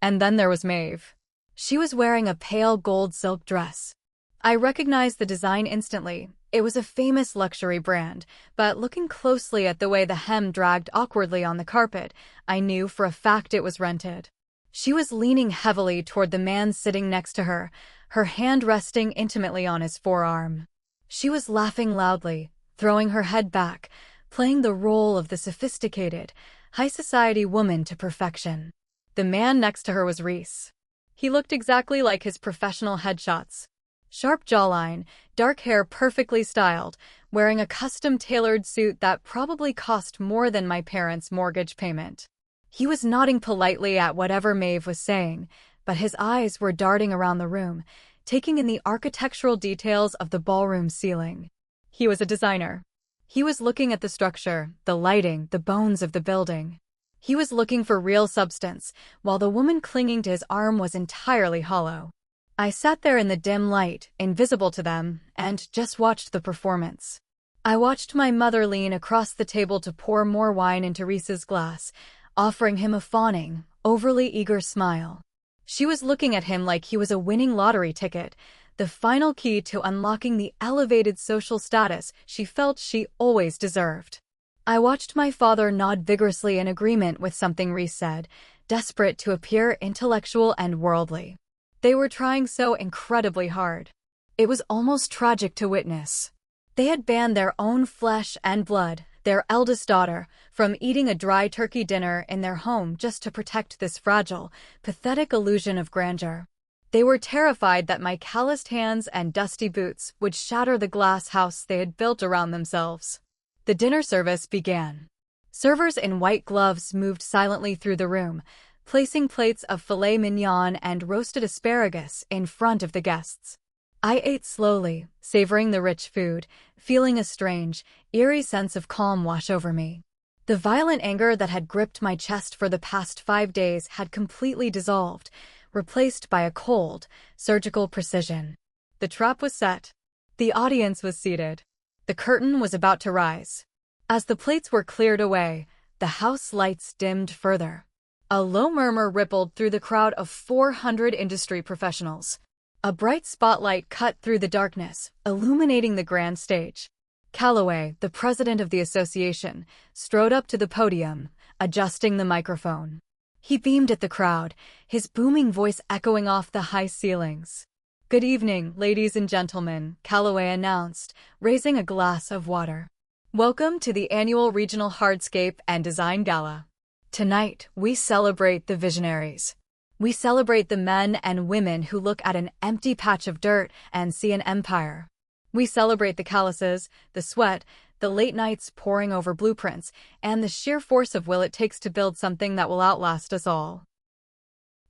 And then there was Maeve. She was wearing a pale gold silk dress. I recognized the design instantly. It was a famous luxury brand, but looking closely at the way the hem dragged awkwardly on the carpet, I knew for a fact it was rented. She was leaning heavily toward the man sitting next to her, her hand resting intimately on his forearm. She was laughing loudly, throwing her head back, playing the role of the sophisticated, high-society woman to perfection. The man next to her was Reese. He looked exactly like his professional headshots. Sharp jawline, dark hair perfectly styled, wearing a custom-tailored suit that probably cost more than my parents' mortgage payment. He was nodding politely at whatever Maeve was saying, but his eyes were darting around the room, taking in the architectural details of the ballroom ceiling. He was a designer. He was looking at the structure, the lighting, the bones of the building. He was looking for real substance, while the woman clinging to his arm was entirely hollow. I sat there in the dim light, invisible to them, and just watched the performance. I watched my mother lean across the table to pour more wine into Reese's glass, offering him a fawning, overly eager smile. She was looking at him like he was a winning lottery ticket, the final key to unlocking the elevated social status she felt she always deserved. I watched my father nod vigorously in agreement with something Reese said, desperate to appear intellectual and worldly. They were trying so incredibly hard. It was almost tragic to witness. They had banned their own flesh and blood, their eldest daughter, from eating a dry turkey dinner in their home just to protect this fragile, pathetic illusion of grandeur. They were terrified that my calloused hands and dusty boots would shatter the glass house they had built around themselves. The dinner service began. Servers in white gloves moved silently through the room, placing plates of filet mignon and roasted asparagus in front of the guests. I ate slowly, savoring the rich food, feeling a strange, eerie sense of calm wash over me. The violent anger that had gripped my chest for the past 5 days had completely dissolved, replaced by a cold, surgical precision. The trap was set. The audience was seated. The curtain was about to rise. As the plates were cleared away, the house lights dimmed further. A low murmur rippled through the crowd of 400 industry professionals. A bright spotlight cut through the darkness, illuminating the grand stage. Calloway, the president of the association, strode up to the podium, adjusting the microphone. He beamed at the crowd, his booming voice echoing off the high ceilings. "Good evening, ladies and gentlemen," Calloway announced, raising a glass of water. "Welcome to the annual Regional Hardscape and Design Gala. Tonight, we celebrate the visionaries. We celebrate the men and women who look at an empty patch of dirt and see an empire. We celebrate the calluses, the sweat, the late nights poring over blueprints, and the sheer force of will it takes to build something that will outlast us all."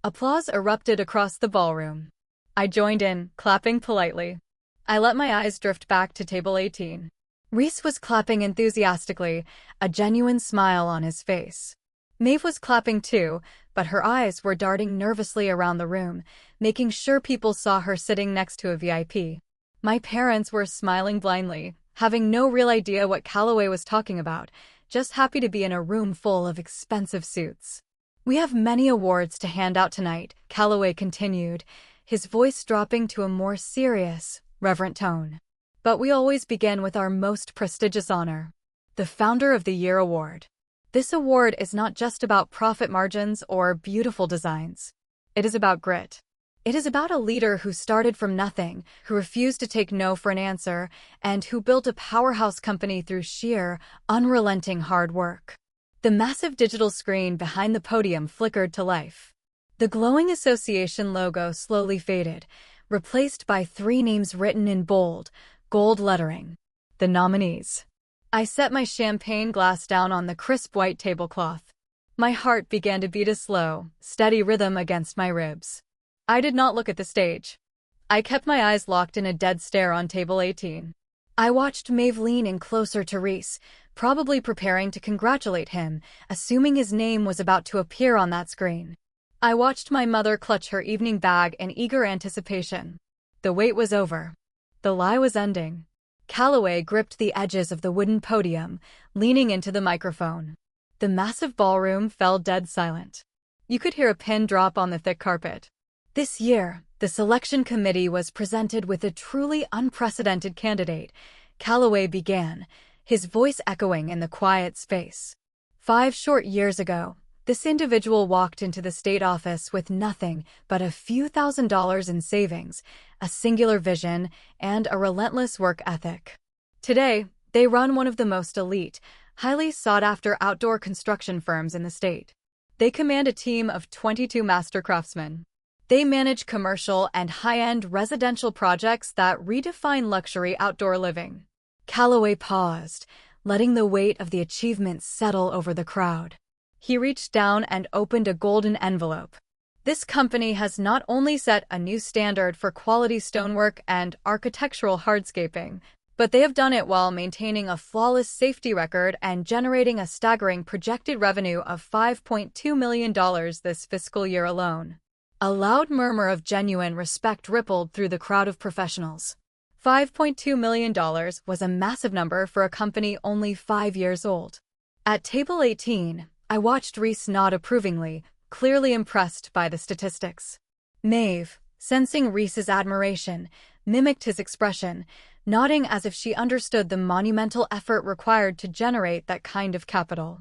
Applause erupted across the ballroom. I joined in, clapping politely. I let my eyes drift back to table 18. Reese was clapping enthusiastically, a genuine smile on his face. Maeve was clapping too, but her eyes were darting nervously around the room, making sure people saw her sitting next to a VIP. My parents were smiling blindly, having no real idea what Calloway was talking about, just happy to be in a room full of expensive suits. "We have many awards to hand out tonight," Calloway continued, his voice dropping to a more serious, reverent tone. "But we always begin with our most prestigious honor, the Founder of the Year Award. This award is not just about profit margins or beautiful designs. It is about grit. It is about a leader who started from nothing, who refused to take no for an answer, and who built a powerhouse company through sheer, unrelenting hard work." The massive digital screen behind the podium flickered to life. The glowing association logo slowly faded, replaced by 3 names written in bold, gold lettering. The nominees. I set my champagne glass down on the crisp white tablecloth. My heart began to beat a slow, steady rhythm against my ribs. I did not look at the stage. I kept my eyes locked in a dead stare on table 18. I watched Maeve lean in closer to Reese, probably preparing to congratulate him, assuming his name was about to appear on that screen. I watched my mother clutch her evening bag in eager anticipation. The wait was over. The lie was ending. Calloway gripped the edges of the wooden podium, leaning into the microphone. The massive ballroom fell dead silent. You could hear a pin drop on the thick carpet. This year, the selection committee was presented with a truly unprecedented candidate, Calloway began, his voice echoing in the quiet space. 5 short years ago, this individual walked into the state office with nothing but a few $1,000s in savings, a singular vision, and a relentless work ethic. Today, they run one of the most elite, highly sought-after outdoor construction firms in the state. They command a team of 22 master craftsmen. They manage commercial and high-end residential projects that redefine luxury outdoor living. Calloway paused, letting the weight of the achievement settle over the crowd. He reached down and opened a golden envelope. This company has not only set a new standard for quality stonework and architectural hardscaping, but they have done it while maintaining a flawless safety record and generating a staggering projected revenue of $5.2 million this fiscal year alone. A loud murmur of genuine respect rippled through the crowd of professionals. $5.2 million was a massive number for a company only 5 years old. At table 18, I watched Reese nod approvingly, clearly impressed by the statistics. Maeve, sensing Reese's admiration, mimicked his expression, nodding as if she understood the monumental effort required to generate that kind of capital.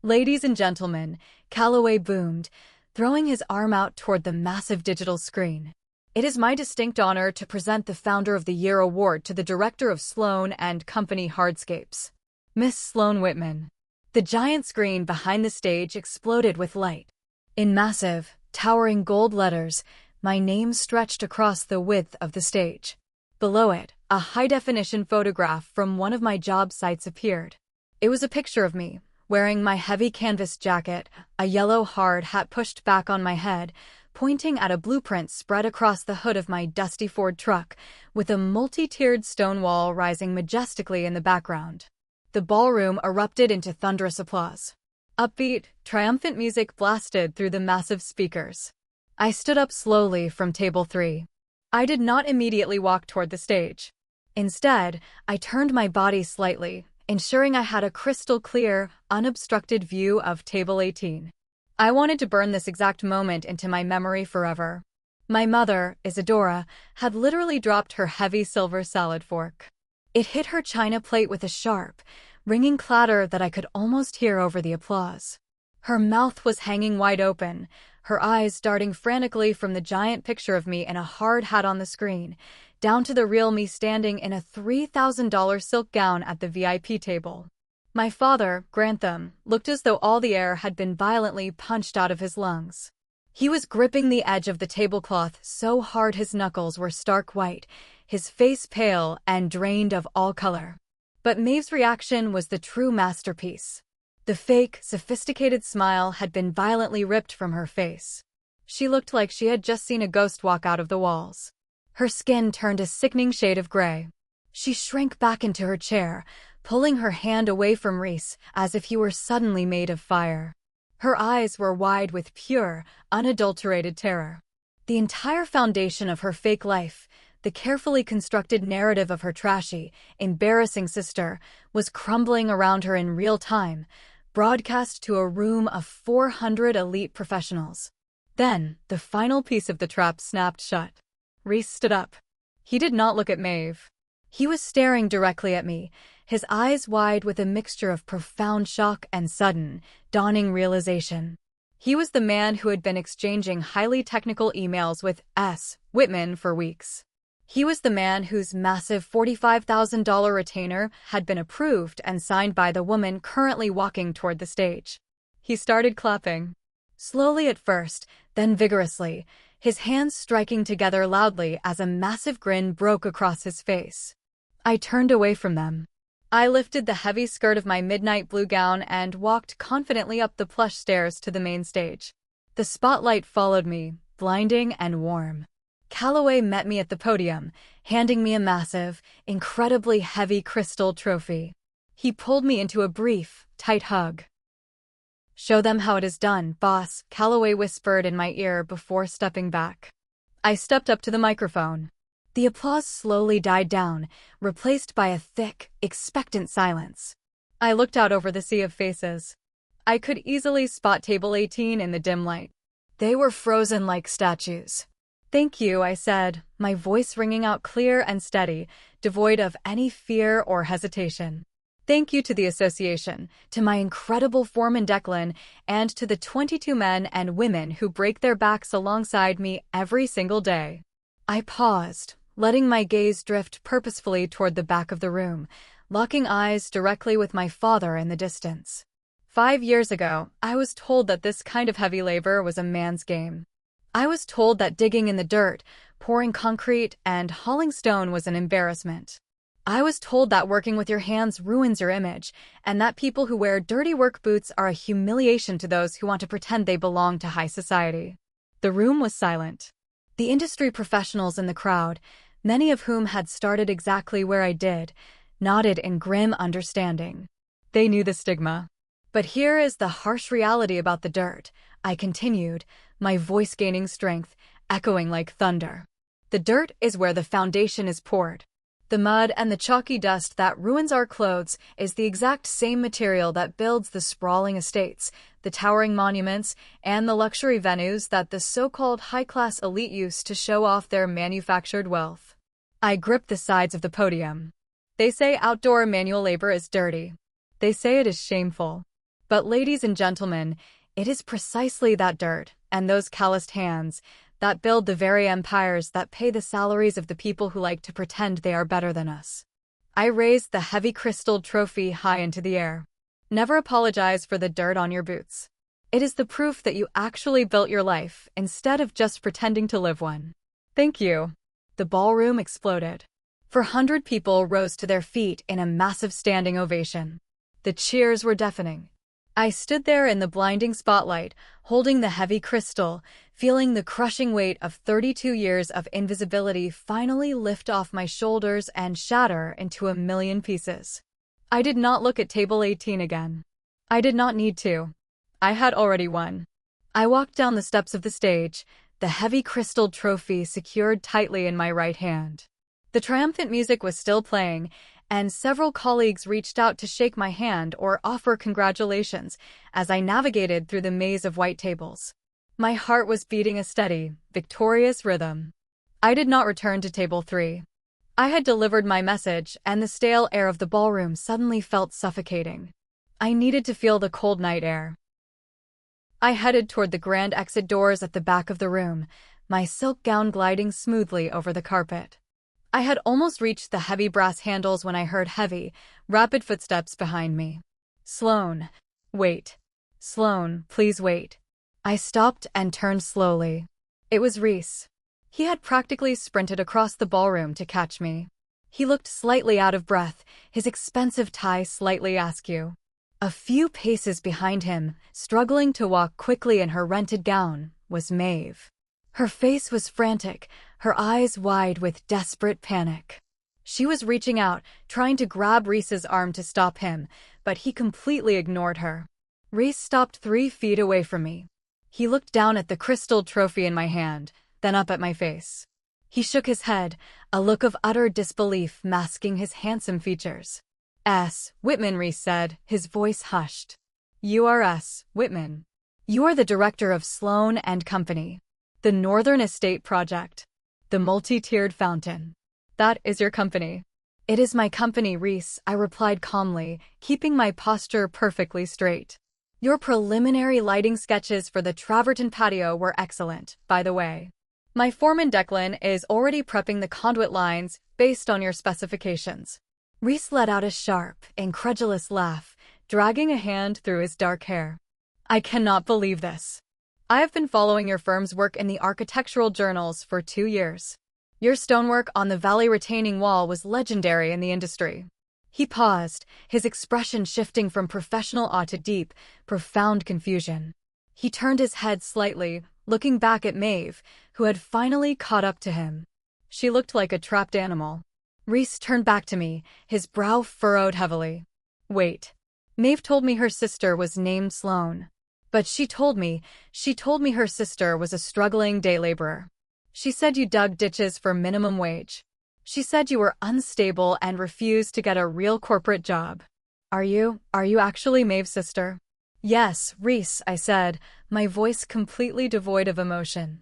"Ladies and gentlemen," Calloway boomed, throwing his arm out toward the massive digital screen. "It is my distinct honor to present the Founder of the Year Award to the Director of Sloan and Company Hardscapes, Miss Sloan Whitman." The giant screen behind the stage exploded with light. In massive, towering gold letters, my name stretched across the width of the stage. Below it, a high-definition photograph from one of my job sites appeared. It was a picture of me, wearing my heavy canvas jacket, a yellow hard hat pushed back on my head, pointing at a blueprint spread across the hood of my dusty Ford truck, with a multi-tiered stone wall rising majestically in the background. The ballroom erupted into thunderous applause. Upbeat, triumphant music blasted through the massive speakers. I stood up slowly from table 3. I did not immediately walk toward the stage. Instead, I turned my body slightly, ensuring I had a crystal-clear, unobstructed view of table 18. I wanted to burn this exact moment into my memory forever. My mother, Isadora, had literally dropped her heavy silver salad fork. It hit her china plate with a sharp, ringing clatter that I could almost hear over the applause. Her mouth was hanging wide open, her eyes darting frantically from the giant picture of me in a hard hat on the screen, down to the real me standing in a $3,000 silk gown at the VIP table. My father, Grantham, looked as though all the air had been violently punched out of his lungs. He was gripping the edge of the tablecloth so hard his knuckles were stark white, his face pale and drained of all color. But Maeve's reaction was the true masterpiece. The fake, sophisticated smile had been violently ripped from her face. She looked like she had just seen a ghost walk out of the walls. Her skin turned a sickening shade of gray. She shrank back into her chair, pulling her hand away from Reese as if he were suddenly made of fire. Her eyes were wide with pure, unadulterated terror. The entire foundation of her fake life, the carefully constructed narrative of her trashy, embarrassing sister, was crumbling around her in real time, broadcast to a room of 400 elite professionals. Then, the final piece of the trap snapped shut. Reese stood up. He did not look at Maeve. He was staring directly at me, his eyes wide with a mixture of profound shock and sudden, dawning realization. He was the man who had been exchanging highly technical emails with S. Whitman for weeks. He was the man whose massive $45,000 retainer had been approved and signed by the woman currently walking toward the stage. He started clapping. Slowly at first, then vigorously, his hands striking together loudly as a massive grin broke across his face. I turned away from them. I lifted the heavy skirt of my midnight blue gown and walked confidently up the plush stairs to the main stage. The spotlight followed me, blinding and warm. Calloway met me at the podium, handing me a massive, incredibly heavy crystal trophy. He pulled me into a brief, tight hug. "Show them how it is done, boss," Calloway whispered in my ear before stepping back. I stepped up to the microphone. The applause slowly died down, replaced by a thick, expectant silence. I looked out over the sea of faces. I could easily spot table 18 in the dim light. They were frozen like statues. "Thank you," I said, my voice ringing out clear and steady, devoid of any fear or hesitation. "Thank you to the association, to my incredible foreman Declan, and to the 22 men and women who break their backs alongside me every single day." I paused, letting my gaze drift purposefully toward the back of the room, locking eyes directly with my father in the distance. 5 years ago, I was told that this kind of heavy labor was a man's game. I was told that digging in the dirt, pouring concrete, and hauling stone was an embarrassment. I was told that working with your hands ruins your image, and that people who wear dirty work boots are a humiliation to those who want to pretend they belong to high society. The room was silent. The industry professionals in the crowd, many of whom had started exactly where I did, nodded in grim understanding. They knew the stigma. "But here is the harsh reality about the dirt," I continued, my voice gaining strength, echoing like thunder. "The dirt is where the foundation is poured. The mud and the chalky dust that ruins our clothes is the exact same material that builds the sprawling estates, the towering monuments, and the luxury venues that the so-called high-class elite use to show off their manufactured wealth." I gripped the sides of the podium. "They say outdoor manual labor is dirty. They say it is shameful. But ladies and gentlemen, it is precisely that dirt, and those calloused hands, that build the very empires that pay the salaries of the people who like to pretend they are better than us." I raised the heavy crystal trophy high into the air. "Never apologize for the dirt on your boots. It is the proof that you actually built your life, instead of just pretending to live one." "Thank you." The ballroom exploded. 400 people rose to their feet in a massive standing ovation. The cheers were deafening. I stood there in the blinding spotlight, holding the heavy crystal, feeling the crushing weight of 32 years of invisibility finally lift off my shoulders and shatter into a million pieces. I did not look at table 18 again. I did not need to. I had already won. I walked down the steps of the stage, the heavy crystal trophy secured tightly in my right hand. The triumphant music was still playing, and several colleagues reached out to shake my hand or offer congratulations as I navigated through the maze of white tables. My heart was beating a steady, victorious rhythm. I did not return to table 3. I had delivered my message, and the stale air of the ballroom suddenly felt suffocating. I needed to feel the cold night air. I headed toward the grand exit doors at the back of the room, my silk gown gliding smoothly over the carpet. I had almost reached the heavy brass handles when I heard heavy, rapid footsteps behind me. Sloane, wait. Sloane, please wait. I stopped and turned slowly. It was Reese. He had practically sprinted across the ballroom to catch me. He looked slightly out of breath, his expensive tie slightly askew. A few paces behind him, struggling to walk quickly in her rented gown, was Maeve. Her face was frantic, her eyes wide with desperate panic. She was reaching out, trying to grab Reese's arm to stop him, but he completely ignored her. Reese stopped 3 feet away from me. He looked down at the crystal trophy in my hand, then up at my face. He shook his head, a look of utter disbelief masking his handsome features. S. Whitman, Reese said, his voice hushed. You are S. Whitman. You are the director of Sloane and Company. The Northern Estate Project. The multi-tiered fountain. That is your company. It is my company, Reese, I replied calmly, keeping my posture perfectly straight. Your preliminary lighting sketches for the Traverton patio were excellent, by the way. My foreman Declan is already prepping the conduit lines based on your specifications. Reese let out a sharp, incredulous laugh, dragging a hand through his dark hair. I cannot believe this. I have been following your firm's work in the architectural journals for 2 years. Your stonework on the valley retaining wall was legendary in the industry. He paused, his expression shifting from professional awe to deep, profound confusion. He turned his head slightly, looking back at Maeve, who had finally caught up to him. She looked like a trapped animal. Reese turned back to me, his brow furrowed heavily. Wait. Maeve told me her sister was named Sloane. But she told me her sister was a struggling day laborer. She said you dug ditches for minimum wage. She said you were unstable and refused to get a real corporate job. Are you actually Maeve's sister? Yes, Reese, I said, my voice completely devoid of emotion.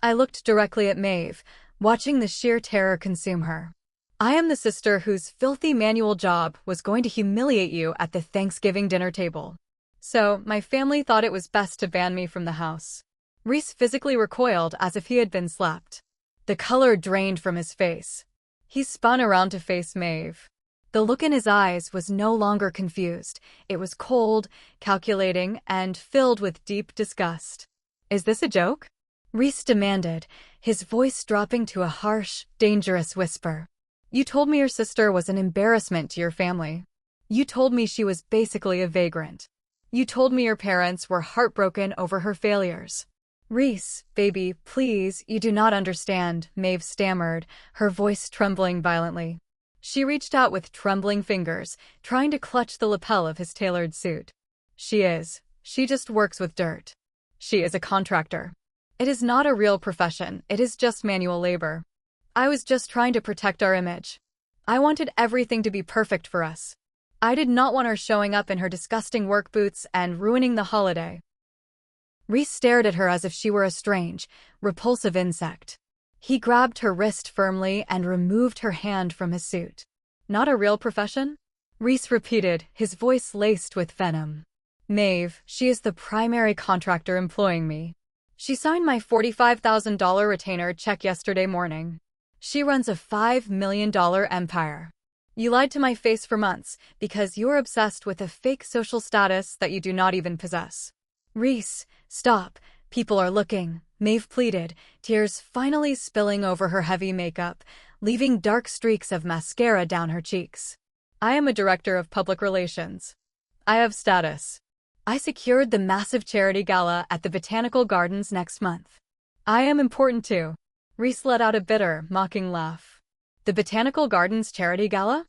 I looked directly at Maeve, watching the sheer terror consume her. I am the sister whose filthy manual job was going to humiliate you at the Thanksgiving dinner table. So, my family thought it was best to ban me from the house. Reese physically recoiled as if he had been slapped. The color drained from his face. He spun around to face Maeve. The look in his eyes was no longer confused. It was cold, calculating, and filled with deep disgust. Is this a joke? Reese demanded, his voice dropping to a harsh, dangerous whisper. You told me your sister was an embarrassment to your family. You told me she was basically a vagrant. You told me your parents were heartbroken over her failures. Reese, baby, please, you do not understand, Maeve stammered, her voice trembling violently. She reached out with trembling fingers, trying to clutch the lapel of his tailored suit. She just works with dirt. She is a contractor. It is not a real profession, it is just manual labor. I was just trying to protect our image. I wanted everything to be perfect for us. I did not want her showing up in her disgusting work boots and ruining the holiday. Reese stared at her as if she were a strange, repulsive insect. He grabbed her wrist firmly and removed her hand from his suit. Not a real profession? Reese repeated, his voice laced with venom. Maeve, she is the primary contractor employing me. She signed my $45,000 retainer check yesterday morning. She runs a $5 million empire. You lied to my face for months because you are obsessed with a fake social status that you do not even possess. Reese, stop. People are looking, Maeve pleaded, tears finally spilling over her heavy makeup, leaving dark streaks of mascara down her cheeks. I am a director of public relations. I have status. I secured the massive charity gala at the Botanical Gardens next month. I am important too. Reese let out a bitter, mocking laugh. The Botanical Gardens charity gala?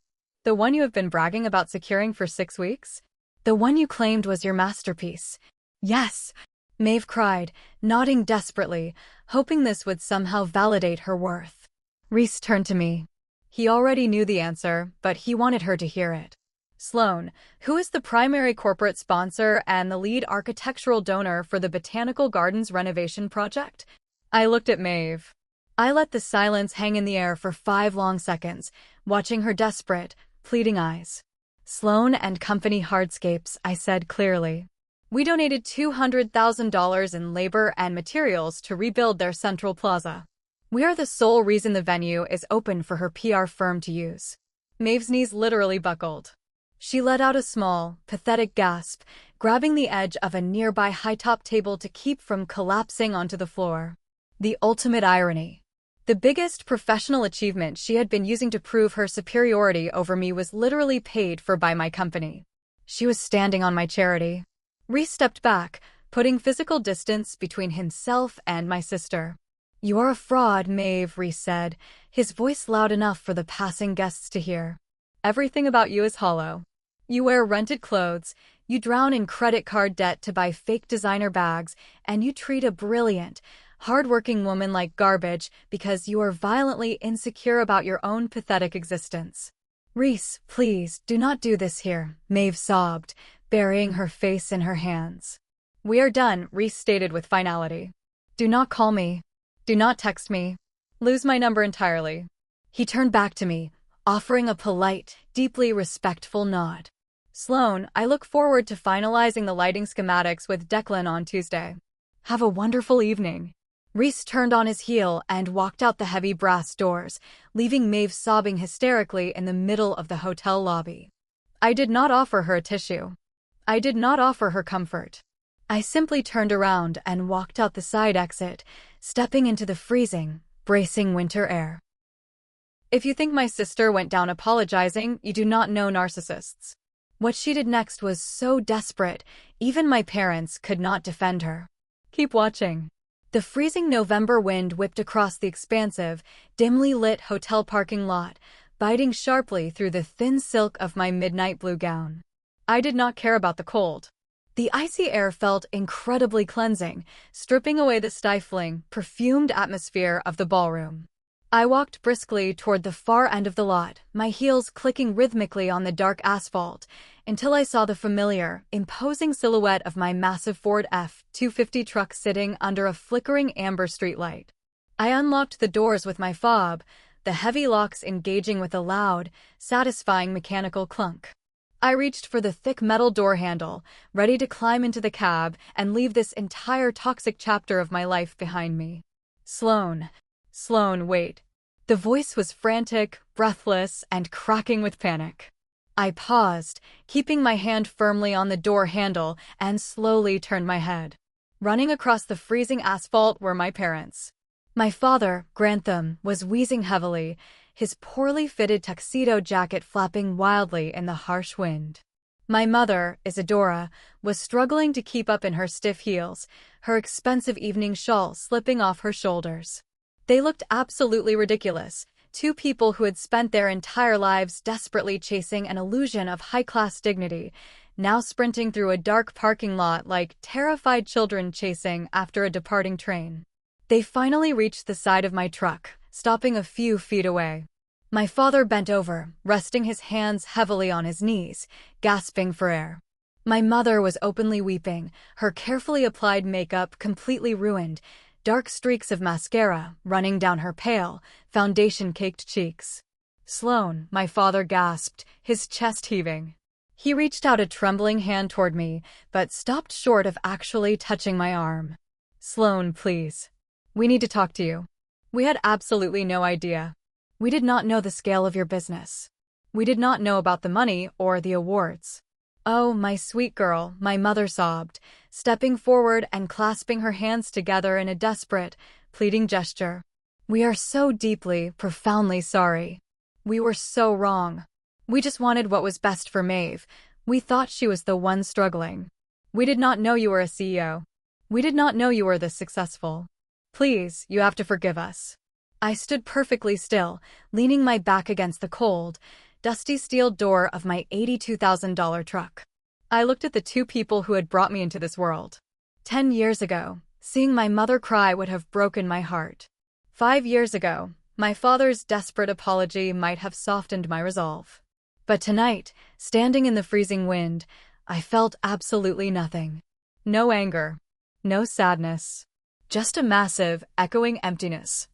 The one you have been bragging about securing for 6 weeks? The one you claimed was your masterpiece. Yes, Maeve cried, nodding desperately, hoping this would somehow validate her worth. Reese turned to me. He already knew the answer, but he wanted her to hear it. Sloan, who is the primary corporate sponsor and the lead architectural donor for the Botanical Gardens renovation project? I looked at Maeve. I let the silence hang in the air for 5 long seconds, watching her desperate, pleading eyes. Sloan and Company Hardscapes, I said clearly. We donated $200,000 in labor and materials to rebuild their central plaza. We are the sole reason the venue is open for her PR firm to use. Maeve's knees literally buckled. She let out a small, pathetic gasp, grabbing the edge of a nearby high-top table to keep from collapsing onto the floor. The ultimate irony. The biggest professional achievement she had been using to prove her superiority over me was literally paid for by my company. She was standing on my charity. Reese stepped back, putting physical distance between himself and my sister. You are a fraud, Maeve, Reese said, his voice loud enough for the passing guests to hear. Everything about you is hollow. You wear rented clothes, you drown in credit card debt to buy fake designer bags, and you treat a brilliant, hard-working woman like garbage because you are violently insecure about your own pathetic existence. Reese, please, do not do this here, Maeve sobbed, burying her face in her hands. We are done, Reese stated with finality. Do not call me. Do not text me. Lose my number entirely. He turned back to me, offering a polite, deeply respectful nod. Sloan, I look forward to finalizing the lighting schematics with Declan on Tuesday. Have a wonderful evening. Reese turned on his heel and walked out the heavy brass doors, leaving Maeve sobbing hysterically in the middle of the hotel lobby. I did not offer her a tissue. I did not offer her comfort. I simply turned around and walked out the side exit, stepping into the freezing, bracing winter air. If you think my sister went down apologizing, you do not know narcissists. What she did next was so desperate, even my parents could not defend her. Keep watching. The freezing November wind whipped across the expansive, dimly lit hotel parking lot, biting sharply through the thin silk of my midnight blue gown. I did not care about the cold. The icy air felt incredibly cleansing, stripping away the stifling, perfumed atmosphere of the ballroom. I walked briskly toward the far end of the lot, my heels clicking rhythmically on the dark asphalt, until I saw the familiar, imposing silhouette of my massive Ford F-250 truck sitting under a flickering amber streetlight. I unlocked the doors with my fob, the heavy locks engaging with a loud, satisfying mechanical clunk. I reached for the thick metal door handle, ready to climb into the cab and leave this entire toxic chapter of my life behind me. Sloan, wait. The voice was frantic, breathless, and cracking with panic. I paused, keeping my hand firmly on the door handle, and slowly turned my head. Running across the freezing asphalt were my parents. My father, Grantham, was wheezing heavily, his poorly fitted tuxedo jacket flapping wildly in the harsh wind. My mother, Isadora, was struggling to keep up in her stiff heels, her expensive evening shawl slipping off her shoulders. They looked absolutely ridiculous, two people who had spent their entire lives desperately chasing an illusion of high-class dignity, now sprinting through a dark parking lot like terrified children chasing after a departing train. They finally reached the side of my truck, stopping a few feet away. My father bent over, resting his hands heavily on his knees, gasping for air. My mother was openly weeping, her carefully applied makeup completely ruined, dark streaks of mascara running down her pale, foundation-caked cheeks. Sloan, my father gasped, his chest heaving. He reached out a trembling hand toward me, but stopped short of actually touching my arm. Sloan, please. We need to talk to you. We had absolutely no idea. We did not know the scale of your business. We did not know about the money or the awards. Oh, my sweet girl, my mother sobbed, stepping forward and clasping her hands together in a desperate, pleading gesture. We are so deeply, profoundly sorry. We were so wrong. We just wanted what was best for Maeve. We thought she was the one struggling. We did not know you were a CEO. We did not know you were this successful. Please, you have to forgive us. I stood perfectly still, leaning my back against the cold, dusty steel door of my $82,000 truck. I looked at the two people who had brought me into this world. 10 years ago, seeing my mother cry would have broken my heart. 5 years ago, my father's desperate apology might have softened my resolve. But tonight, standing in the freezing wind, I felt absolutely nothing. No anger. No sadness. Just a massive, echoing emptiness.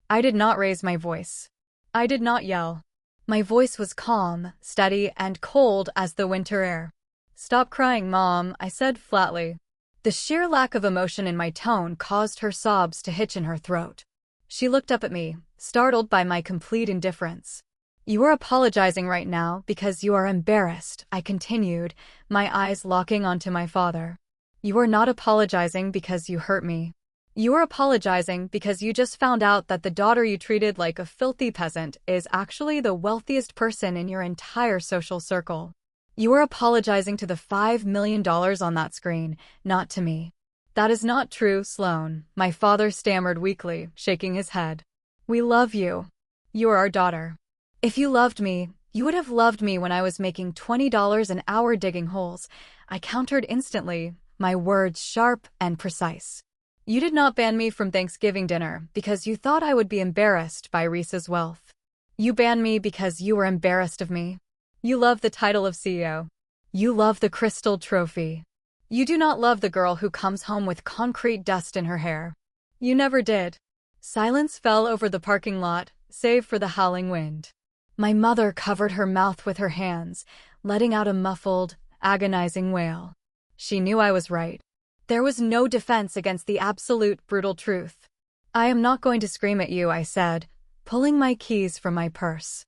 I did not raise my voice. I did not yell. My voice was calm, steady, and cold as the winter air. "Stop crying, Mom," I said flatly. The sheer lack of emotion in my tone caused her sobs to hitch in her throat. She looked up at me, startled by my complete indifference. "You are apologizing right now because you are embarrassed," I continued, my eyes locking onto my father. "You are not apologizing because you hurt me. You are apologizing because you just found out that the daughter you treated like a filthy peasant is actually the wealthiest person in your entire social circle. You are apologizing to the $5 million on that screen, not to me." "That is not true, Sloane," my father stammered weakly, shaking his head. "We love you. You are our daughter. If you loved me, you would have loved me when I was making $20 an hour digging holes," I countered instantly, my words sharp and precise. "You did not ban me from Thanksgiving dinner because you thought I would be embarrassed by Reese's wealth. You banned me because you were embarrassed of me. You love the title of CEO. You love the crystal trophy. You do not love the girl who comes home with concrete dust in her hair. You never did." Silence fell over the parking lot, save for the howling wind. My mother covered her mouth with her hands, letting out a muffled, agonizing wail. She knew I was right. There was no defense against the absolute, brutal truth. "I am not going to scream at you," I said, pulling my keys from my purse.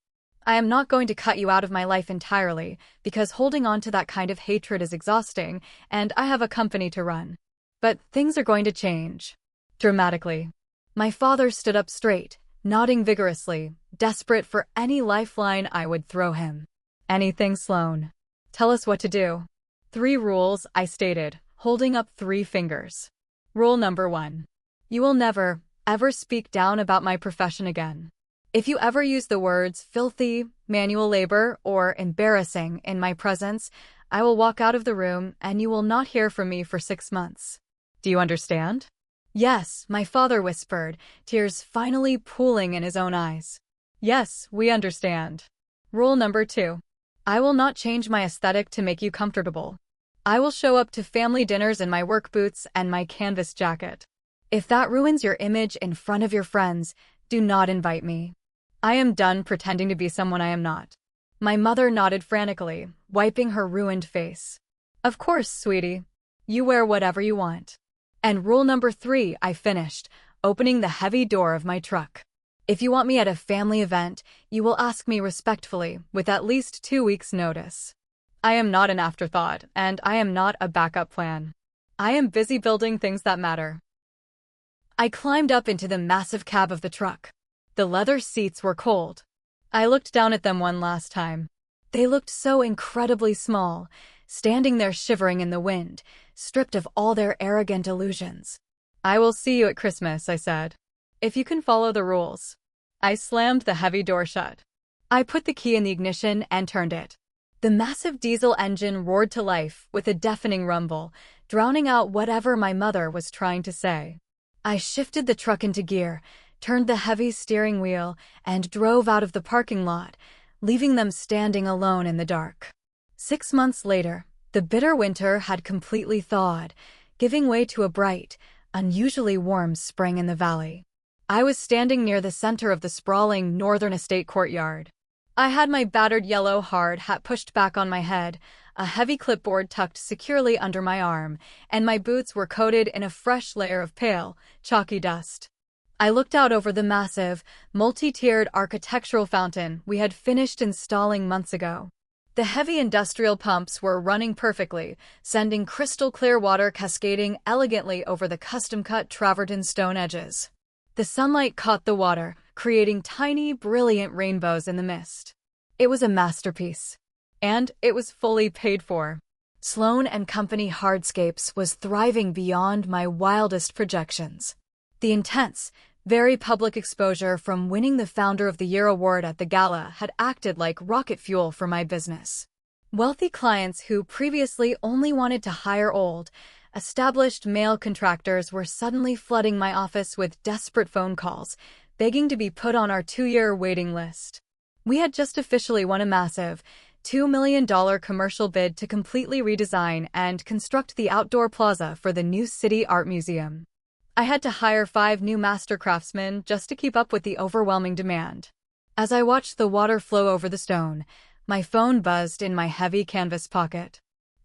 "I am not going to cut you out of my life entirely, because holding on to that kind of hatred is exhausting, and I have a company to run. But things are going to change. Dramatically." My father stood up straight, nodding vigorously, desperate for any lifeline I would throw him. "Anything, Sloane. Tell us what to do." "3 rules," I stated, holding up 3 fingers. "Rule number 1. You will never, ever speak down about my profession again. If you ever use the words filthy, manual labor, or embarrassing in my presence, I will walk out of the room and you will not hear from me for 6 months. Do you understand?" "Yes," my father whispered, tears finally pooling in his own eyes. "Yes, we understand." Rule number 2. I will not change my aesthetic to make you comfortable. I will show up to family dinners in my work boots and my canvas jacket. If that ruins your image in front of your friends, do not invite me. I am done pretending to be someone I am not. My mother nodded frantically, wiping her ruined face. "Of course, sweetie. You wear whatever you want." "And rule number 3, I finished, opening the heavy door of my truck. If you want me at a family event, you will ask me respectfully, with at least 2 weeks' notice. I am not an afterthought, and I am not a backup plan. I am busy building things that matter." I climbed up into the massive cab of the truck. The leather seats were cold. I looked down at them one last time. They looked so incredibly small, standing there shivering in the wind, stripped of all their arrogant illusions. "I will see you at Christmas," I said. "If you can follow the rules." I slammed the heavy door shut. I put the key in the ignition and turned it. The massive diesel engine roared to life with a deafening rumble, drowning out whatever my mother was trying to say. I shifted the truck into gear, turned the heavy steering wheel, and drove out of the parking lot, leaving them standing alone in the dark. 6 months later, the bitter winter had completely thawed, giving way to a bright, unusually warm spring in the valley. I was standing near the center of the sprawling northern estate courtyard. I had my battered yellow hard hat pushed back on my head, a heavy clipboard tucked securely under my arm, and my boots were coated in a fresh layer of pale, chalky dust. I looked out over the massive, multi-tiered architectural fountain we had finished installing months ago. The heavy industrial pumps were running perfectly, sending crystal-clear water cascading elegantly over the custom-cut travertine stone edges. The sunlight caught the water, creating tiny, brilliant rainbows in the mist. It was a masterpiece. And it was fully paid for. Sloane and Company Hardscapes was thriving beyond my wildest projections. The intense, Very public exposure from winning the Founder of the Year award at the gala had acted like rocket fuel for my business. Wealthy clients who previously only wanted to hire old, established male contractors were suddenly flooding my office with desperate phone calls, begging to be put on our 2-year waiting list. We had just officially won a massive $2 million commercial bid to completely redesign and construct the outdoor plaza for the new City Art Museum. I had to hire 5 new master craftsmen just to keep up with the overwhelming demand. As I watched the water flow over the stone, my phone buzzed in my heavy canvas pocket.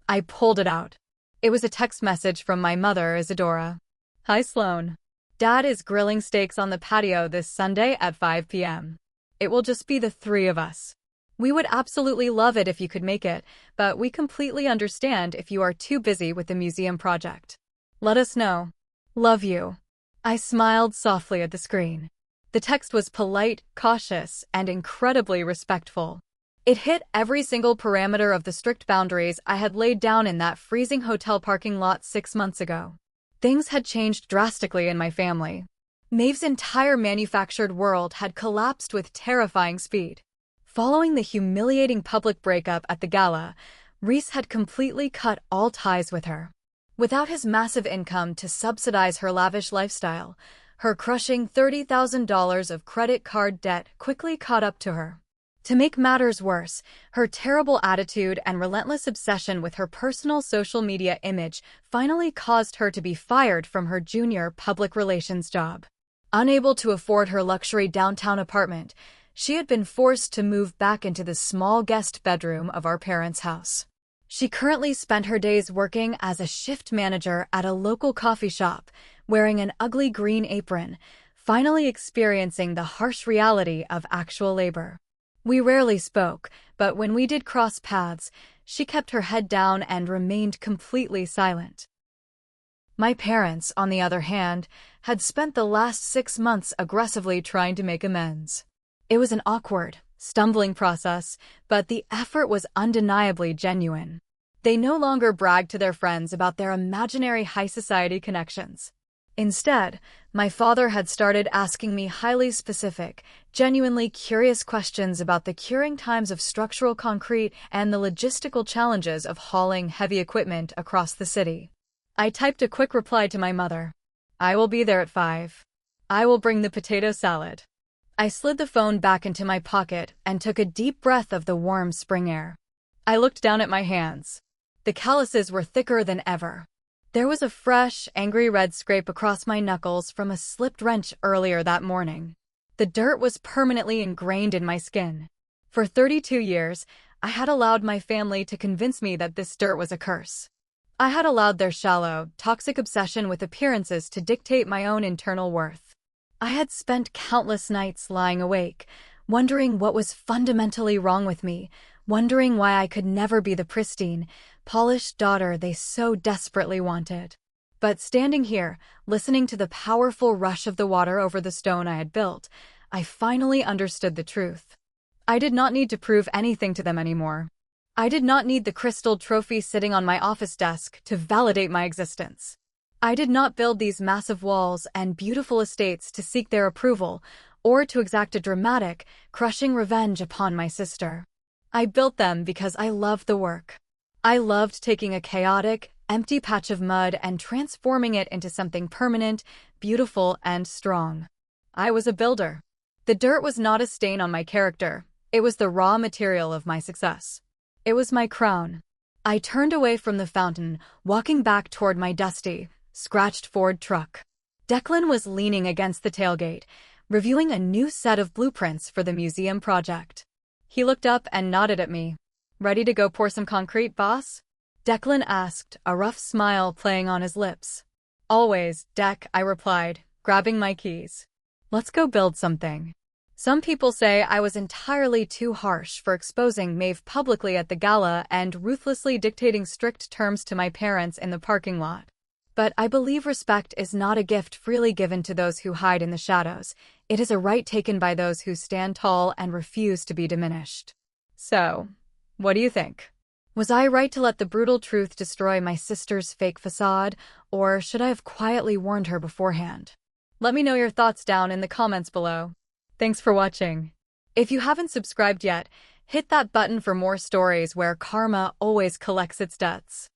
I pulled it out. It was a text message from my mother, Isadora. "Hi, Sloan. Dad is grilling steaks on the patio this Sunday at 5 p.m. It will just be the 3 of us. We would absolutely love it if you could make it, but we completely understand if you are too busy with the museum project. Let us know. Love you." I smiled softly at the screen. The text was polite, cautious, and incredibly respectful. It hit every single parameter of the strict boundaries I had laid down in that freezing hotel parking lot 6 months ago. Things had changed drastically in my family. Maeve's entire manufactured world had collapsed with terrifying speed. Following the humiliating public breakup at the gala, Reese had completely cut all ties with her. Without his massive income to subsidize her lavish lifestyle, her crushing $30,000 of credit card debt quickly caught up to her. To make matters worse, her terrible attitude and relentless obsession with her personal social media image finally caused her to be fired from her junior public relations job. Unable to afford her luxury downtown apartment, she had been forced to move back into the small guest bedroom of our parents' house. She currently spent her days working as a shift manager at a local coffee shop, wearing an ugly green apron, finally experiencing the harsh reality of actual labor. We rarely spoke, but when we did cross paths, she kept her head down and remained completely silent. My parents, on the other hand, had spent the last 6 months aggressively trying to make amends. It was an awkward, stumbling process, but the effort was undeniably genuine. They no longer bragged to their friends about their imaginary high society connections. Instead, my father had started asking me highly specific, genuinely curious questions about the curing times of structural concrete and the logistical challenges of hauling heavy equipment across the city. I typed a quick reply to my mother. "I will be there at 5. I will bring the potato salad." I slid the phone back into my pocket and took a deep breath of the warm spring air. I looked down at my hands. The calluses were thicker than ever. There was a fresh, angry red scrape across my knuckles from a slipped wrench earlier that morning. The dirt was permanently ingrained in my skin. For 32 years, I had allowed my family to convince me that this dirt was a curse. I had allowed their shallow, toxic obsession with appearances to dictate my own internal worth. I had spent countless nights lying awake, wondering what was fundamentally wrong with me, wondering why I could never be the pristine, polished daughter they so desperately wanted. But standing here, listening to the powerful rush of the water over the stone I had built, I finally understood the truth. I did not need to prove anything to them anymore. I did not need the crystal trophy sitting on my office desk to validate my existence. I did not build these massive walls and beautiful estates to seek their approval or to exact a dramatic, crushing revenge upon my sister. I built them because I loved the work. I loved taking a chaotic, empty patch of mud and transforming it into something permanent, beautiful, and strong. I was a builder. The dirt was not a stain on my character. It was the raw material of my success. It was my crown. I turned away from the fountain, walking back toward my dusty, scratched Ford truck. Declan was leaning against the tailgate, reviewing a new set of blueprints for the museum project. He looked up and nodded at me. "Ready to go pour some concrete, boss?" Declan asked, a rough smile playing on his lips. "Always, Dec," I replied, grabbing my keys. "Let's go build something." Some people say I was entirely too harsh for exposing Maeve publicly at the gala and ruthlessly dictating strict terms to my parents in the parking lot. But I believe respect is not a gift freely given to those who hide in the shadows. It is a right taken by those who stand tall and refuse to be diminished. So, what do you think? Was I right to let the brutal truth destroy my sister's fake facade, or should I have quietly warned her beforehand? Let me know your thoughts down in the comments below. Thanks for watching. If you haven't subscribed yet, hit that button for more stories where karma always collects its debts.